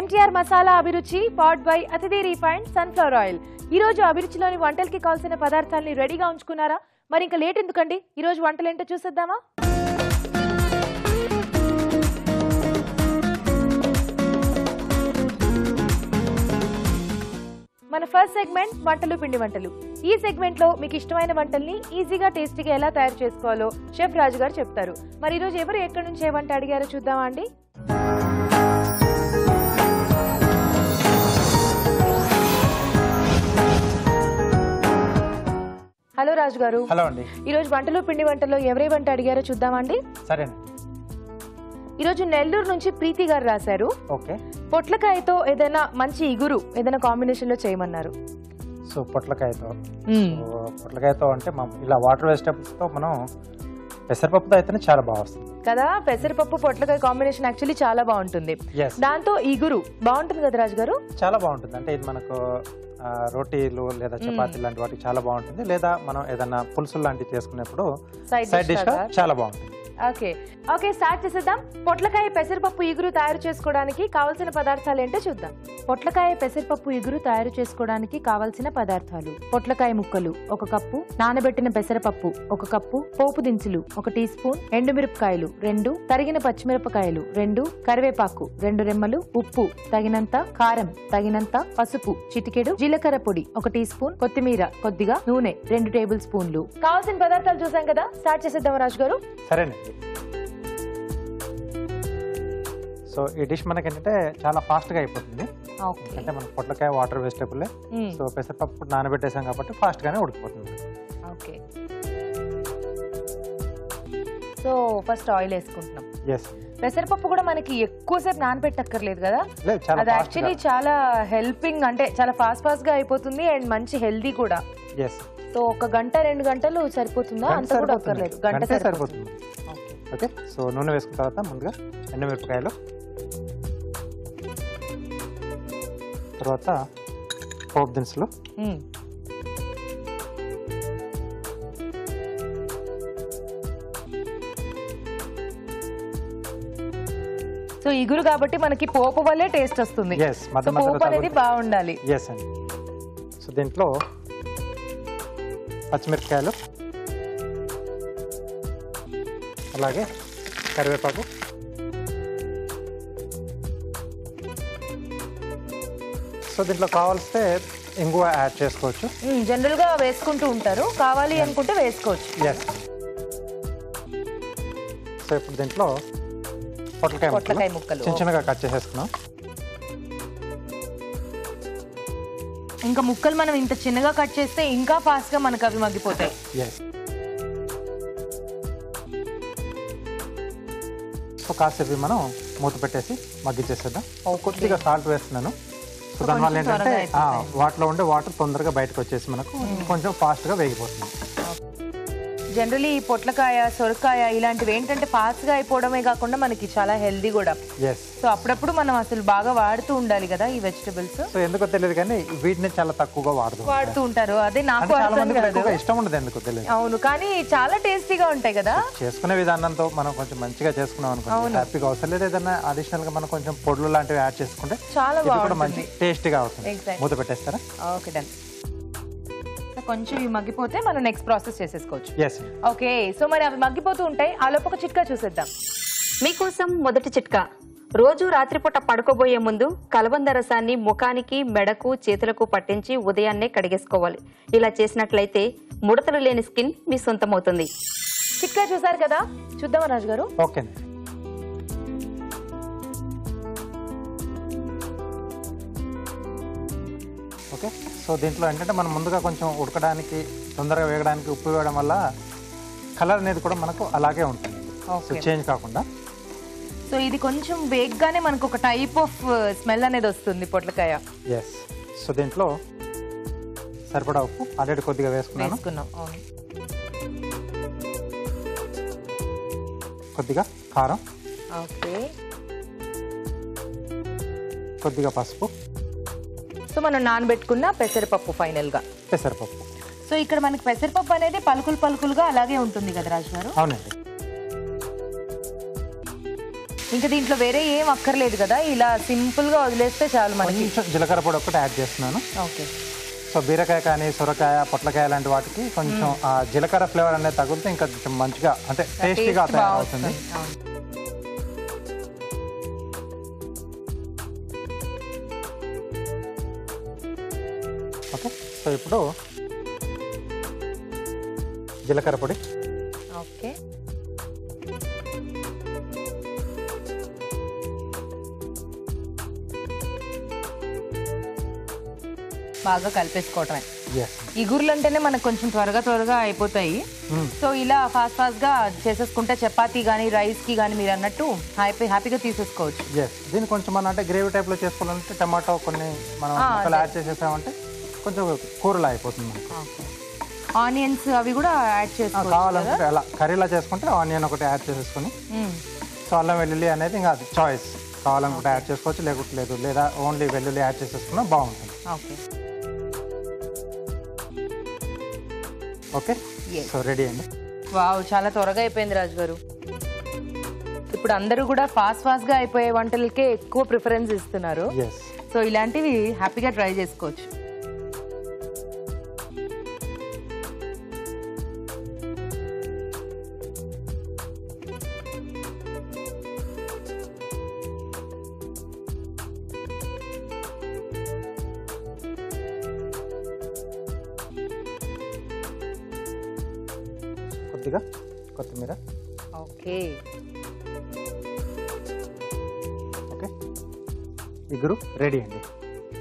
ఎన్టీఆర్ మసాలా అభిరుచి powered by Atithi refined sunflower oil. ఈ రోజు అభిరుచిలోని వంటలకి కావాల్సిన పదార్థాలని రెడీగా ఉంచుకున్నారా? మరి ఇంకా లేట్ ఎందుకండి, ఈ రోజు వంటలు ఏంటో చూసేద్దామా? మన ఫస్ట్ సెగ్మెంట్ వంటలు పిండి వంటలు. ఈ సెగ్మెంట్ లో మీకు ఇష్టమైన వంటల్ని ఈజీగా టేస్టీగా ఎలా తయారు చేసుకోవాలో షెఫ్ రాజు గారు చెప్తారు. మరి ఈ రోజు ఎవరు ఎక్కడి నుంచి ఏ వంట అడిగారో చూద్దామా అండి? హలో రాజు గారు. హలో అండి. ఈ రోజు వంటలు పిండి వంటల్లో ఎవరే వంట అడిగారో చూద్దామా అండి? సరే. ఈ రోజు నెల్లూరు నుంచి ప్రీతి గారు రాశారు. ఓకే. పొట్లకాయతో ఏదైనా మంచి ఇగురు ఏదైనా కాంబినేషన్ లో చేయమన్నారు. సో పొట్లకాయతో అంటే ఇలా వాటర్ వెజిటబుల్స్ తో మనం పెసరపప్పుతో అయితేనే చాలా బాగా వస్తుంది కదా. పెసరపప్పు పొట్లకాయ కాంబినేషన్ యాక్చువల్లీ చాలా బాగుంటుంది. దాంతో ఇగురు బాగుంటుంది కదా రాజు గారు? చాలా బాగుంటుంది. అంటే ఇది మనకు రోటీలు లేదా చపాతీ లాంటి వాటికి చాలా బాగుంటుంది. లేదా మనం ఏదైనా పులుసులు లాంటివి చేసుకునేప్పుడు సైడ్ డిష్ గా చాలా బాగుంటుంది. ఓకే ఓకే, స్టార్ట్ చేసేద్దాం. పొట్లకాయ పెసరపప్పు ఇగురు తయారు చేసుకోవడానికి కావాల్సిన పదార్థాలు ఏంటో చూద్దాం. పొట్లకాయ పెసరపప్పు ఇగురు తయారు చేసుకోవడానికి కావాల్సిన పదార్థాలు: పొట్లకాయ ముక్కలు 1 కప్పు, నానబెట్టిన పెసరపప్పు 1 కప్పు, పోపు దినుసులు 1 టీ స్పూన్, ఎండుమిరపకాయలు 2, తరిగిన పచ్చిమిరపకాయలు 2, కరివేపాకు 2 రెమ్మలు, ఉప్పు తగినంత, కారం తగినంత, పసుపు చిటికెడు, జీలకర్ర పొడి 1 టీ స్పూన్, కొత్తిమీర కొద్దిగా, నూనె 2 టేబుల్ స్పూన్లు. కావాల్సిన పదార్థాలు చూసాం కదా, స్టార్ట్ చేసేద్దాం రాజు గారు. సరేనండి. సో ఈ డిష్ మనకి ఏంటంటే చాలా ఫాస్ట్ గా అయిపోతుంది. అంటే మన పొట్లకాయ వాటర్ వెజిటబుల్, సో పెసరపప్పు నానబెట్టేసాం కాబట్టి ఫాస్ట్ గానే ఉడికిపోతుంది. ఓకే. సో ఫస్ట్ ఆయిల్ వేసుకుంటున్నాం. పెసరపప్పు కూడా మనకి ఎక్కువసేపు నానబెట్టక్కర్లేదు కదా, అది యాక్చువల్లీ చాలా హెల్పింగ్, అంటే చాలా ఫాస్ట్ గా అయిపోతుంది అండ్ మంచి హెల్దీ కూడా. సో 1 గంట 2 గంటలు సరిపోతుందా? అంత కూడా అక్కర్లేదు, గంట సరిపోతుంది. ఓకే. సో నూనె వేసుకున్న తర్వాత ముందుగా ఎండుమిరపకాయలు, తర్వాత పోపు దినుసులు, సో ఇగురు కాబట్టి మనకి పోపు వల్లే టేస్ట్ వస్తుంది. పోపు అనేది బాగుండాలి. సో దీంట్లో పచ్చిమిరపకాయలు, అలాగే కరివేపాకు, సో దీంట్లో కావాల్స్తే ఇంగువ యాడ్ చేసుకోవచ్చు. జనరల్ గా వేసుకుంటూ ఉంటారు, కావాలి అనుకుంటే వేసుకోవచ్చు. సో ఇప్పుడు దీంట్లో పొట్లకాయ ముక్కలు చిన్నగా కట్ చేసేసుకున్నాం. ఇంకా ముక్కలు మనం ఇంత చిన్నగా కట్ చేస్తే ఇంకా ఫాస్ట్ గా మనకు అవి మగ్గిపోతాయి. సో కాసేపు మనం మూత పెట్టేసి మగ్గిచ్చేసేద్దాం. కొద్దిగా సాల్ట్ వేస్తున్నాను. సో దానివల్ల ఏంటంటే వాటిలో ఉండే వాటర్ తొందరగా బయటకు వచ్చేసి మనకు కొంచెం ఫాస్ట్ గా వేగిపోతుంది. జనరలీ ఈ పొట్లకాయ, సొరకాయ ఇలాంటివి ఏంటంటే ఫాస్ట్ గా అయిపోవడమే కాకుండా మనకి చాలా హెల్దీ కూడా. సో అప్పుడప్పుడు మనం అసలు బాగా వాడుతూ ఉండాలి కదా ఈ వెజిటబుల్స్. సో ఎందుకో తెలియదు కానీ వీటిని చాలా తక్కువగా వాడుతూ ఉంటారు. అదే నాకు ఇష్టం ఉండదు, ఎందుకో తెలియదు. అవును, కానీ చాలా టేస్టీగా ఉంటాయి కదా. చేసుకునే విధానంతో మనం కొంచెం మంచిగా చేసుకున్నాం అనుకోండి, హ్యాపీగా అవసరం లేదు. ఏదైనా అడిషనల్ గా మనం కొంచెం పొడులు లాంటివి యాడ్ చేసుకుంటే చాలా బాగుంటుంది, మంచి టేస్టీగా అవుతుంది. మూత పెట్టేస్తారా? Okay, done. కొంచెం ఇవి మగ్గిపోతే మనం నెక్స్ట్ ప్రాసెస్ చేసేసుకోవచ్చు. ఓకే. సో మరి అవి మగ్గిపోతూ ఉంటాయి, ఆ లోపు ఒక చిట్కా చూసేద్దాం. మీకోసం మొదటి చిట్కా: రోజు రాత్రిపూట పడుకోబోయే ముందు కలబంద రసాన్ని ముఖానికి, మెడకు, చేతులకు పట్టించి ఉదయాన్నే కడిగేసుకోవాలి. ఇలా చేసినట్లయితే ముడతలు లేని స్కిన్ మీ సొంతమవుతుంది. చిట్కా చూసారు కదా, చూద్దామా రాజు గారు? ఓకే. ఓకే. సో దీంట్లో ఏంటంటే మనం ముందుగా కొంచెం ఉడకడానికి, తొందరగా వేగడానికి ఉప్పు వేయడం వల్ల కలర్ అనేది కూడా మనకు అలాగే ఉంటుంది, చేంజ్ కాకుండా. సో ఇది కొంచెం వేగగానే మనకు ఒక టైప్ ఆఫ్ స్మెల్ అనేది వస్తుంది పొట్లకాయ. సో దీంట్లో సరిపడా ఉప్పు ఆల్రెడీ కొద్దిగా వేసుకున్నాం. కొద్దిగా కారం, కొద్దిగా పసుపు, సో మనం నానబెట్టుకున్న పెసరపప్పు, ఫైనల్ గా పెసరపప్పు. సో ఇక్కడ మనకి పెసరపప్పు అనేది పలుకులుగా అలాగే ఉంటుంది కదా రాజు గారు? అవునండి. ఇంకా దీంట్లో వేరే ఏం అక్కర్లేదు కదా, ఇలా సింపుల్ గా వదిలేస్తే చాలు మనకి. కొంచెం జీలకర్ర పొడి ఒకటి యాడ్ చేస్తున్నాను. ఓకే. సో బీరకాయ కానీ సొరకాయ పొట్లకాయ లాంటి వాటికి కొంచెం ఆ జీలకర్ర ఫ్లేవర్ అనేది తగిలితే ఇంకా కొంచెం మంచిగా అంటే టేస్టీగా తయారవుతుంది. ఓకే. సో ఇప్పుడు జీలకర్ర పొడి. ఓకే. బాగా కలిపేసుకోవటమే. ఇగుర్లు అంటేనే మనకు కొంచెం త్వరగా అయిపోతాయి. సో ఇలా ఫాస్ట్ గా చేసేసుకుంటే చపాతీ కానీ రైస్ కి కానీ మీరు అన్నట్టు హ్యాపీగా తీసేసుకోవచ్చు. దీన్ని కొంచెం మనం అంటే గ్రేవీ టైప్ లో చేసుకోవాలంటే టమాటో కొన్ని మనం ముక్కలు యాడ్ చేసేసామంటే కొంచెం కూరలా అయిపోతుంది. ఆనియన్స్ అవి కూడా యాడ్ చేసుకోవాలి. కావాలనుకుంటే అలా కర్రీలా చేసుకుంటే ఆనియన్ ఒకటి యాడ్ చేసేసుకుని, సో అల్లం వెల్లుల్లి అనేది ఇంకా అది చాయిస్, కావాలనుకుంటే యాడ్ చేసుకోవచ్చు, లేకపోతే లేదు, లేదా ఓన్లీ వెల్లుల్లి యాడ్ చేసేసుకున్నా బాగుంటుంది. ఓకే. సో రెడీ అండి. వావ్, చాలా త్వరగా అయిపోయింది రాజు గారు. ఇప్పుడు అందరూ కూడా ఫాస్ట్ గా అయిపోయే వంటలకే ఎక్కువ ప్రిఫరెన్స్ ఇస్తున్నారు. సో ఇలాంటివి హ్యాపీగా ట్రై చేసుకోవచ్చు. కొద్దిగా కొత్తిమీర. ఓకే. ఓకే, ఇగురు రెడీ అండి.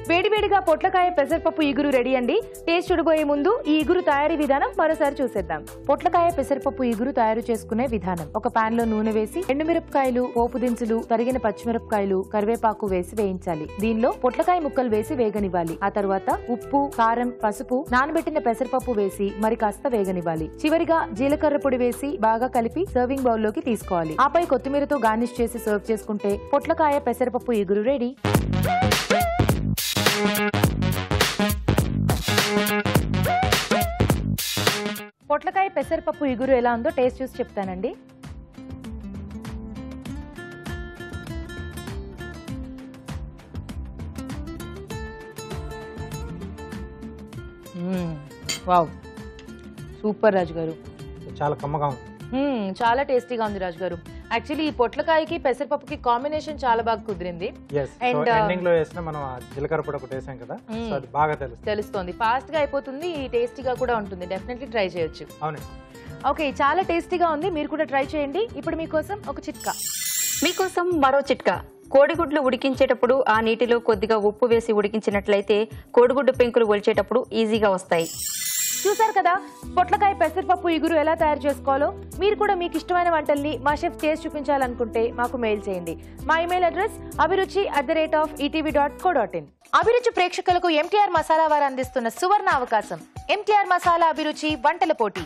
వేడివేడిగా పొట్లకాయ పెసరపప్పు ఇగురు రెడీ అండి. టేస్ట్ చూడబోయే ముందు ఈ ఇగురు తయారీ విధానం మరోసారి చూసేద్దాం. పొట్లకాయ పెసరపప్పు ఇగురు తయారు చేసుకునే విధానం: ఒక పాన్ లో నూనె వేసి ఎండుమిరపకాయలు, పోపు దినుసులు, తరిగిన పచ్చిమిరపకాయలు, కరివేపాకు వేసి వేయించాలి. దీనిలో పొట్లకాయ ముక్కలు వేసి వేగనివ్వాలి. ఆ తర్వాత ఉప్పు, కారం, పసుపు, నానబెట్టిన పెసరపప్పు వేసి మరి కాస్త వేగనివ్వాలి. చివరిగా జీలకర్ర పొడి వేసి బాగా కలిపి సర్వింగ్ బౌల్ లోకి తీసుకోవాలి. ఆపై కొత్తిమీరతో గార్నిష్ చేసి సర్వ్ చేసుకుంటే పొట్లకాయ పెసరపప్పు ఇగురు రెడీ. పొట్లకాయ పెసరపప్పు ఇగురు ఎలా ఉందో టేస్ట్ చూసి చెప్తానండి. వావ్, సూపర్ రాజు గారు. చాలా కమ్మగా ఉంది. చాలా టేస్టీగా ఉంది రాజు గారు. యాక్చువల్లీ ఈ పొట్లకాయకి పెసరపప్పుకి కాంబినేషన్ చాలా బాగా కుదిరింది. అండ్ ఎండింగ్ లో వేసిన మనం జీలకర్ర పొడి ఒకటి వేసాం కదా, సో అది బాగా తెలుస్తుంది. ఫాస్ట్ గా అయిపోతుంది, టేస్టీగా కూడా ఉంటుంది. డెఫినెట్లీ ట్రై చేయొచ్చు. అవునండి. ఓకే, చాలా టేస్టీగా ఉంది, మీరు కూడా ట్రై చేయండి. ఇప్పుడు మీకోసం ఒక చిట్కా. మీకోసం మరో చిట్కా. కోడిగుడ్లు ఉడికించేటప్పుడు ఆ నీటిలో కొద్దిగా ఉప్పు వేసి ఉడికించినట్లయితే కోడిగుడ్డు పెంకులు ఒలిచేటప్పుడు ఈజీగా వస్తాయి. చూసారు కదా పొట్లకాయ పెసరపప్పు ఇగురు ఎలా తయారు చేసుకోవాలో. మీరు కూడా మీకు ఇష్టమైన వంటల్ని మా షెఫ్ చేసి చూపించాలనుకుంటే మాకు మెయిల్ చేయండి. మా ఇమెయిల్ అడ్రస్ abhiruchi@etv.co.in. అభిరుచి ప్రేక్షకులకు ఎంటీఆర్ మసాలా వారు అందిస్తున్న సువర్ణ అవకాశం. ఎంటీఆర్ మసాలా అభిరుచి వంటల పోటీ.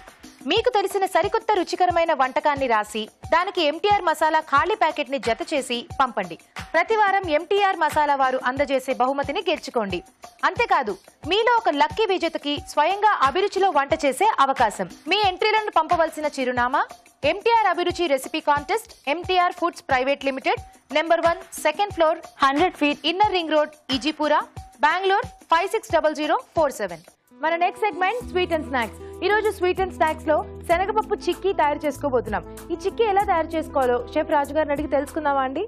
మీకు తెలిసిన సరికొత్త రుచికరమైన వంటకాన్ని రాసి దానికి ఎంటీఆర్ మసాలా ఖాళీ ప్యాకెట్ ని జత చేసి పంపండి. ప్రతి వారం ఎంటీఆర్ మసాలా వారు అందజేసే బహుమతిని గెలుచుకోండి. అంతేకాదు, మీలో ఒక లక్కీ విజేతకి స్వయంగా అభిరుచిలో వంట చేసే అవకాశం. మీ ఎంట్రీలను పంపవలసిన చిరునామా: MTR Abhiruchi recipe contest, MTR foods private limited, number 1, second floor, 100 feet, inner ring road, Ejipura, Bengaluru 560047. మన next segment sweet and snacks. ఈ రోజు స్వీట్ అండ్ స్నాక్స్ లో శనగపప్పు చిక్కీ తయారు చేసుకోబోతున్నాం. ఈ చిక్కీ ఎలా తయారు చేసుకోవాలో షెఫ్ రాజు గారిని అడిగి తెలుసుకుందామా అండి?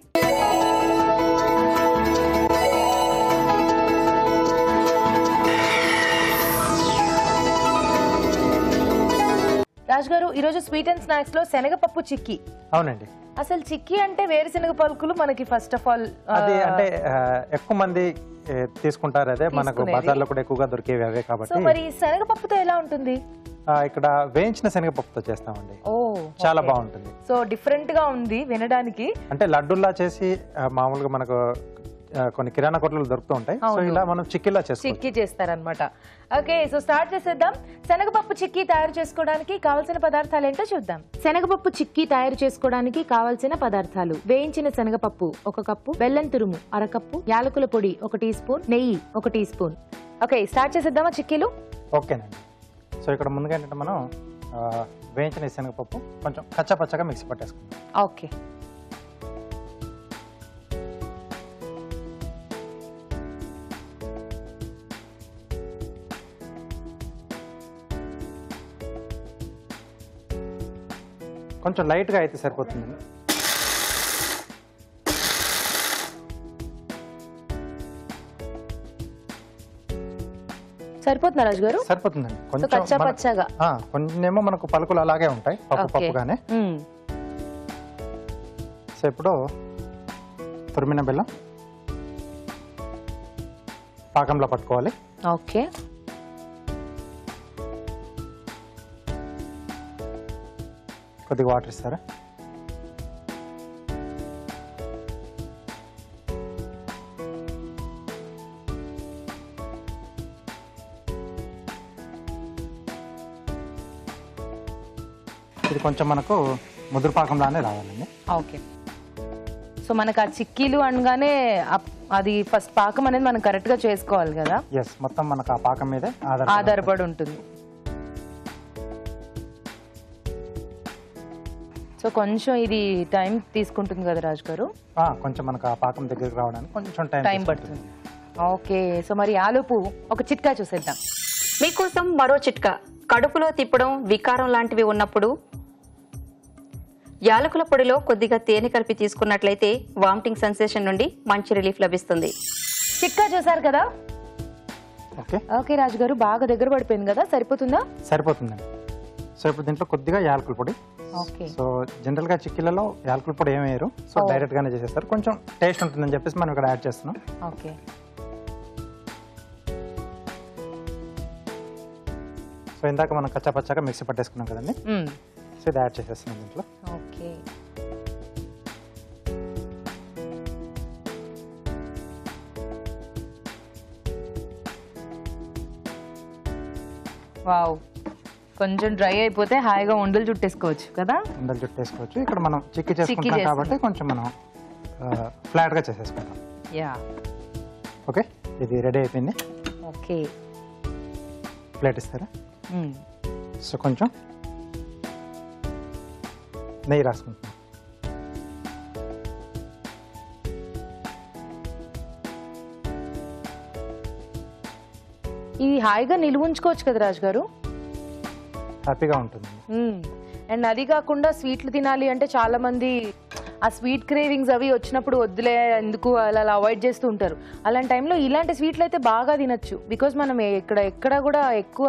రాజు గారు, ఈ రోజు స్వీట్ అండ్ స్నాక్స్ లో శనగపప్పు చిక్కీ. అవునండి. అసలు చిక్కీ అంటే వేరుశనగ పలుకులు మనకి ఫస్ట్ ఆఫ్ ఆల్ అది అంటే ఎక్కువ మంది తీసుకుంటారు, అదే మనకు బజార్లో కూడా ఎక్కువగా దొరికేవి అవే కాబట్టి. మరి శనగపప్పుతో ఎలా ఉంటుంది? ఇక్కడ వేయించిన శనగపప్పుతో చేస్తామండి. చాలా బాగుంటుంది. సో డిఫరెంట్ గా ఉంది వినడానికి. అంటే లడ్డూల్లా చేసి మామూలుగా మనకు కొన్ని కిరాణా కొట్లు దొరుకుతూ ఉంటాయి. సో ఇలా మనం చిక్కీలా చిక్కీ చేస్తారనమాట. ఓకే, సో స్టార్ట్ చేసేద్దాం. శనగపప్పు చిక్కీ తయారు చేసుకోవడానికి కావాల్సిన పదార్థాలు ఏంటో చూద్దాం. శనగపప్పు చిక్కీ తయారు చేసుకోవడానికి కావాల్సిన పదార్థాలు: వేయించిన శనగపప్పు 1 కప్పు, బెల్లం తురుము 1/2 కప్పు, యాలకుల పొడి 1 టీ స్పూన్, నెయ్యి 1 టీ స్పూన్. ఓకే, స్టార్ట్ చేసేద్దామా చిక్కీలు? ఓకేనండి. సో ఇక్కడ ముందుగా ఏంటంటే మనం వేయించిన శనగపప్పు కొంచెం కచ్చా పచ్చగా మిక్సీ పట్టేసుకుందాం. ఓకే. కొంచెం లైట్గా అయితే సరిపోతుంది. సరిపోతుందా రాజు గారు? సరిపోతుందండి. కొంచెం కచ్చా పచ్చగా. కొంచెమేమో మనకు పలుకులు అలాగే ఉంటాయి పప్పుగానే. సో ఇప్పుడు తురిమిన బెల్లం పాకంలో పట్టుకోవాలి. ఓకే. కొద్దిగా వాటర్ ఇస్తారా? ఇది కొంచెం మనకు ముదురు పాకంలానే రావాలండి. ఓకే. సో మనకు ఆ చిక్కీలు అనగానే అది ఫస్ట్ పాకం అనేది మనం కరెక్ట్ గా చేసుకోవాలి కదా? ఎస్, మొత్తం మనకు ఆ పాకం మీదే ఆధారపడి ఉంటుంది. సో కొంచెం ఇది టైం తీసుకుంటుంది కదా రాజు గారు? కొంచెం మనకు ఆ పాకం దగ్గరికి రావడానికి కొంచెం టైం పడుతుంది. ఓకే. సో మరి ఆలోపు ఒక చిట్కా చూసేద్దాం. మీకోసం మరో చిట్కా. కడుపులో తిప్పడం, వికారం లాంటివి ఉన్నప్పుడు యాలకుల పొడిలో కొద్దిగా తేనె కలిపి తీసుకున్నట్లయితే వామిటింగ్ సెన్సేషన్ నుండి మంచి రిలీఫ్ లభిస్తుంది. చిట్కా చూసారు కదా? ఓకే రాజు గారు, బాగా దగ్గర పడిపోయింది కదా, సరిపోతుందా? సరిపోతుందండి. సో ఇప్పుడు దీంట్లో కొద్దిగా యాలకుల పొడి. సో జనరల్ గా చిక్కీలలో యాలకుల పొడి ఏమి వేయరు, సో డైరెక్ట్ గానే చేసేస్తారు. కొంచెం టేస్ట్ ఉంటుందని చెప్పేసి మనం ఇక్కడ యాడ్ చేస్తున్నాం. ఓకే. సో ఇందాక మనం కచ్చా పచ్చాగా మిక్సీ పట్టేసుకున్నాం కదండి, సో ఇది యాడ్ చేసేస్తున్నాం దీంట్లో. ఓకే. వావ్, కొంచెం డ్రై అయిపోతే హాయిగా ఉండలు చుట్టేసుకోవచ్చు కదా? ఉండలు చుట్టేసుకోవచ్చు. ఇక్కడ మనం చిక్కీ చేసుకుంటాం కాబట్టి కొంచెం మనం ఫ్లాట్ గా చేసేసుకుంటాం. యా. ఓకే, ఇది రెడీ అయిపోయింది. ఓకే. ప్లేట్ ఇస్తారా? సో కొంచెం నెయ్యి రాసుకుంటున్నాం. ఇది హాయిగా నిలువ ఉంచుకోవచ్చు కదా రాజు గారు? హ్యాపీగా ఉంటుంది. అండ్ అది కాకుండా స్వీట్లు తినాలి అంటే చాలా మంది ఆ స్వీట్ క్రేవింగ్స్ అవి వచ్చినప్పుడు వద్దులే ఎందుకు అలా అవాయిడ్ చేస్తూ ఉంటారు. అలాంటి టైంలో ఇలాంటి స్వీట్లు అయితే బాగా తినచ్చు. బికాజ్ మనం ఎక్కడ కూడా ఎక్కువ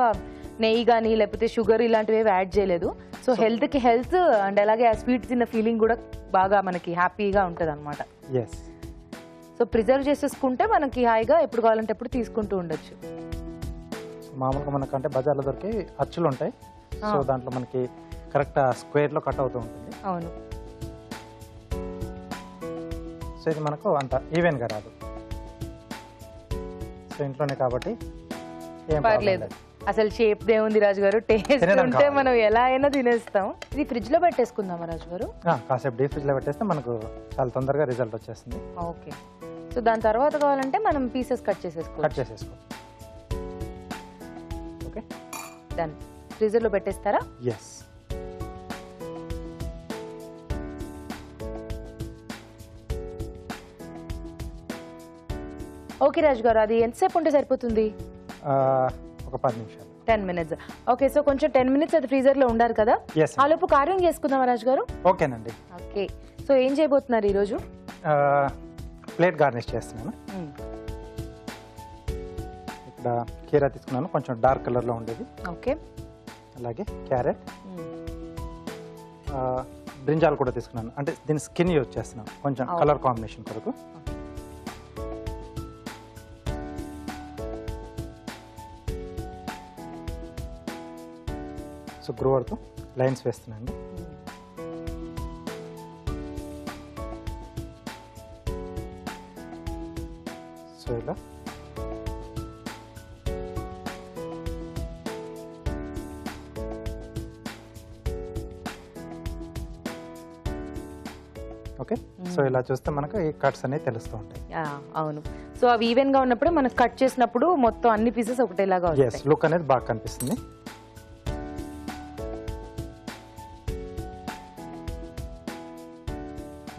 నెయ్యి కానీ లేకపోతే షుగర్ ఇలాంటివి యాడ్ చేయలేదు. సో హెల్త్కి హెల్త్ అండ్ అలాగే ఆ స్వీట్ తిన్న ఫీలింగ్ కూడా బాగా మనకి హ్యాపీగా ఉంటుంది అనమాట. సో ప్రిజర్వ్ చేసేసుకుంటే మనకి హాయిగా ఎప్పుడు కావాలంటే ఎప్పుడు తీసుకుంటూ ఉండొచ్చు. మామూలుగా మనకంటే బజార్లో దొరికి అచ్చులు ఉంటాయి, సో దాంట్లో మనకి కరెక్ట్ స్క్వేర్ లో కట్ అవుతూ ఉంటుంది. అవును. సో ఇది మనకు అంత ఈవెన్ గా రాదు. సో ఇంట్లోనే కాబట్టి ఏం పర్లేదు. అసలు షేప్ దేవుంది రాజు గారు, టేస్ట్ ఉంటే మనం ఎలా అయినా తినేస్తాం. ఇది ఫ్రిడ్జ్ లో పెట్టేసుకుందామా రాజు గారు? కాసేపు డీప్ ఫ్రిడ్జ్ లో పెట్టేస్తే మనకు చాలా తొందరగా రిజల్ట్ వచ్చేస్తుంది. ఓకే. సో దాని తర్వాత కావాలంటే మనం పీసెస్ కట్ చేసేసుకోవచ్చు. Okay, done. ఫ్రీజర్ లో పెట్టేస్తారా? ఎస్. ఓకే రాజు గారు, అది ఎంతసేపు ఉంటే సరిపోతుంది? ఒక 10 నిమిషాలు. 10 minutes. ఓకే. సో కొంచెం 10 minutes అది ఫ్రీజర్ లో ఉండాలి కదా? ఆ లోపు కార్వింగ్ చేసుకుందామా రాజు గారు? ఓకేనండి. ఓకే. సో ఏం చేయబోతున్నారు ఈ రోజు? ప్లేట్ గార్నిష్ చేస్తున్నాను. ఇక్కడ కీరా తీసుకున్నాను, కొంచెం డార్క్ కలర్ లో ఉండేది. ఓకే. అలాగే క్యారెట్, బ్రింజాల్ కూడా తీసుకున్నాను. అంటే దీని స్కిన్ యూజ్ చేస్తున్నాను కొంచెం కలర్ కాంబినేషన్ కొరకు. సో గ్రోవర్తో లైన్స్ వేస్తున్నాను. సో ఇలా ఓకే. సో ఇలా చూస్తే మనకు ఈ కట్స్ అనేవి తెలుస్తూ ఉంటాయి. అవును. సో అవి ఈవెన్ గా ఉన్నప్పుడు మనకు కట్ చేసినప్పుడు మొత్తం అన్ని పీసెస్ ఒకటేలాగా వస్తాయి. లుక్ అనేది బాగా కనిపిస్తుంది.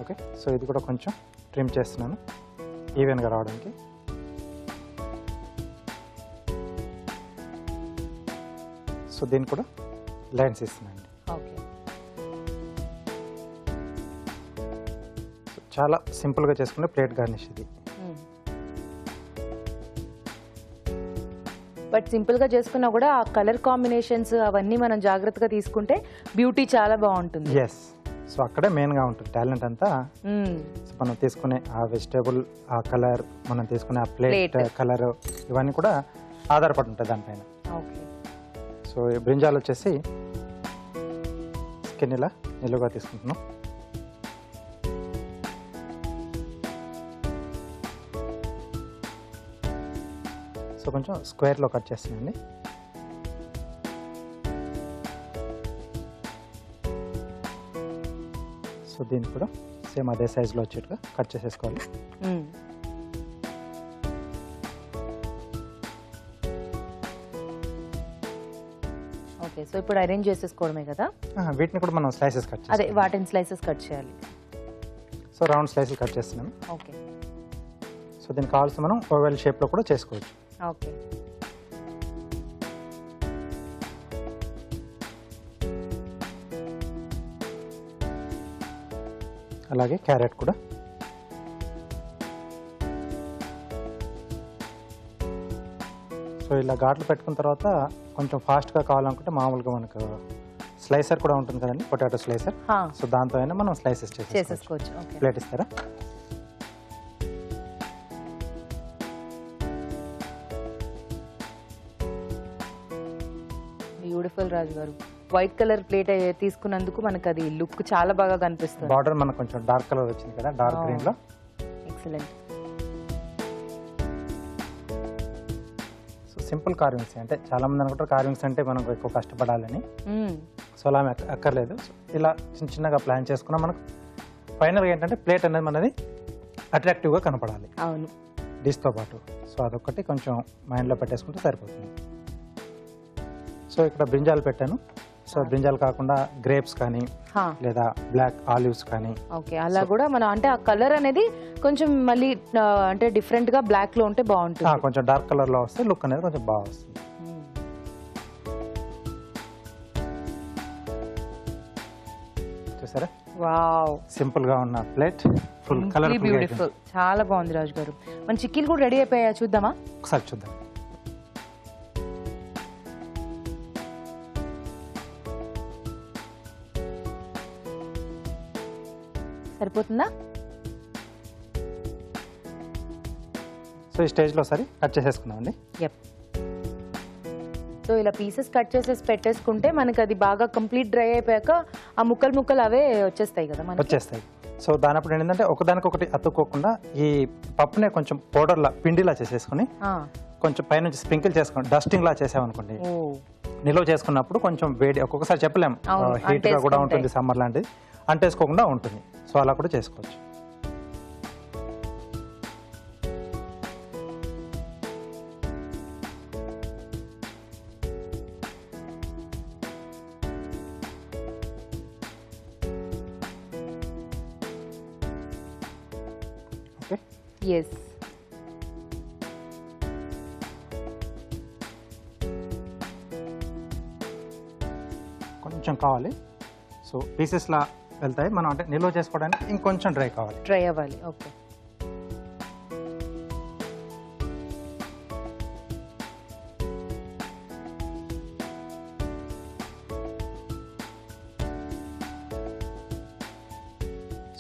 ఓకే. సో ఇది కూడా కొంచెం ట్రిమ్ చేస్తున్నాను ఈవెన్గా రావడానికి. సో దీన్ని కూడా లైన్స్ ఇస్తున్నాను. ఓకే. చాలా సింపుల్గా చేసుకునే ప్లేట్ గార్నిష్ ఇది. బట్ సింపుల్గా చేసుకున్నా కూడా ఆ కలర్ కాంబినేషన్స్ అవన్నీ మనం జాగ్రత్తగా తీసుకుంటే బ్యూటీ చాలా బాగుంటుంది. ఎస్, సో అక్కడే మెయిన్గా ఉంటుంది టాలెంట్ అంతా. సో మనం తీసుకునే ఆ వెజిటేబుల్, ఆ కలర్, మనం తీసుకునే ఆ ప్లేట్ కలర్, ఇవన్నీ కూడా ఆధారపడి ఉంటాయి దానిపైన. ఓకే. సో ఈ బ్రింజాల్ వచ్చేసి స్కిన్ ఇలా నిలువుగా తీసుకుంటున్నాం. సో కొంచెం స్క్వేర్లో కట్ చేస్తున్నాండి. సో దీన్ని కూడా సేమ్ అదే సైజులో వచ్చేట్టుగా కట్ చేసేసుకోవాలి. ఓకే, సో ఇప్పుడు అరేంజ్ చేసేసుకోవడమే కదా. వీటిని కూడా మనం స్లైసెస్ కట్ చేయాలి. అదే వాటిని స్లైసెస్ కట్ చేయాలి. సో రౌండ్ స్లైసెస్ కట్ చేస్తున్నాను. ఓకే. సో దీనికి కావాల్సి మనం ఓవెల్ షేప్లో కూడా చేసుకోవచ్చు. ఓకే. అలాగే క్యారెట్ కూడా. సో ఇలా ఘాట్లు పెట్టుకున్న తర్వాత కొంచెం ఫాస్ట్గా కావాలనుకుంటే మామూలుగా మనకు స్లైసర్ కూడా ఉంటుంది కదండి, పొటాటో స్లైసర్. సో దాంతో అయినా మనం స్లైసెస్ చేసేసుకోవచ్చు. ప్లేట్ ఇస్తారా? బ్యూటిఫుల్ రాజు గారు. వైట్ కలర్ ప్లేట్ తీసుకున్నందుకు మనకు అది లుక్ చాలా బాగా కనిపిస్తుంది. బార్డర్ మనకు కొంచెం డార్క్ కలర్ వచ్చింది కదా, డార్క్ గ్రీన్ లో. ఎక్సలెంట్. సో సింపుల్ కార్వింగ్స్, అంటే చాలా మంది అనుకుంటారు కార్వింగ్స్ అంటే మనకు ఎక్కువ కష్టపడాలని. సో అలా అక్కర్లేదు. ఇలా చిన్న చిన్నగా ప్లాన్ చేసుకున్నా మనకు ఫైనల్గా ఏంటంటే ప్లేట్ అనేది మనది అట్రాక్టివ్గా కనపడాలి. అవును, డిష్తో పాటు. సో అదొకటి కొంచెం మైండ్లో పెట్టేసుకుంటే సరిపోతుంది. సో ఇక్కడ బ్రింజాలు పెట్టాను. సో బ్రింజాలు కాకుండా గ్రేప్స్ కానీ లేదా బ్లాక్ ఆలివ్స్ కానీ. ఓకే, అలా కూడా మనం అంటే ఆ కలర్ అనేది కొంచెం మళ్ళీ అంటే డిఫరెంట్ గా బ్లాక్ లో ఉంటే బాగుంటుంది. కొంచెం డార్క్ కలర్ లో వస్తే లుక్ అనేది కొంచెం బాగా వస్తుంది. చూసారా? వావ్, సింపుల్ గా ఉన్న ప్లేట్ ఫుల్ కలర్ బ్యూటిఫుల్. చాలా బాగుంది రాజు గారు. మన చిక్కీలు కూడా రెడీ అయిపోయా, చూద్దామా? ఒకసారి చూద్దాం. సరిపోతుందా? సో ఈ స్టేజ్లో సరే కట్ చేసేసుకున్నామండి. సో ఇలా పీసెస్ కట్ చేసేసి పెట్టేసుకుంటే మనకి అది బాగా కంప్లీట్ డ్రై అయిపోయాక ఆ ముక్కలు ముక్కలు అవే వచ్చేస్తాయి కదా మనకి. వచ్చేస్తాయి. సో దానప్పుడు ఏంటంటే ఒకదానికొకటి అతుక్కోకుండా ఈ పప్పునే కొంచెం పౌడర్లా పిండిలా చేసేసుకుని కొంచెం పైనుంచి స్ప్రింకిల్ చేసుకుని డస్టింగ్ లా చేసామనుకోండి, నిల్వ చేసుకున్నప్పుడు కొంచెం వేడి, ఒక్కొక్కసారి చెప్పలేం, హీట్ గా కూడా ఉంటుంది, సమ్మర్ లాంటిది అంటేసుకోకుండా ఉంటుంది. సో అలా కూడా చేసుకోవచ్చు. ఓకే. ఎస్. కొంచెం కావాలి. సో పీసెస్లా వెళ్తాయి. మనం అంటే నిల్వ చేసుకోవడానికి ఇంకొంచెం డ్రై కావాలి. డ్రై అవ్వాలి. ఓకే.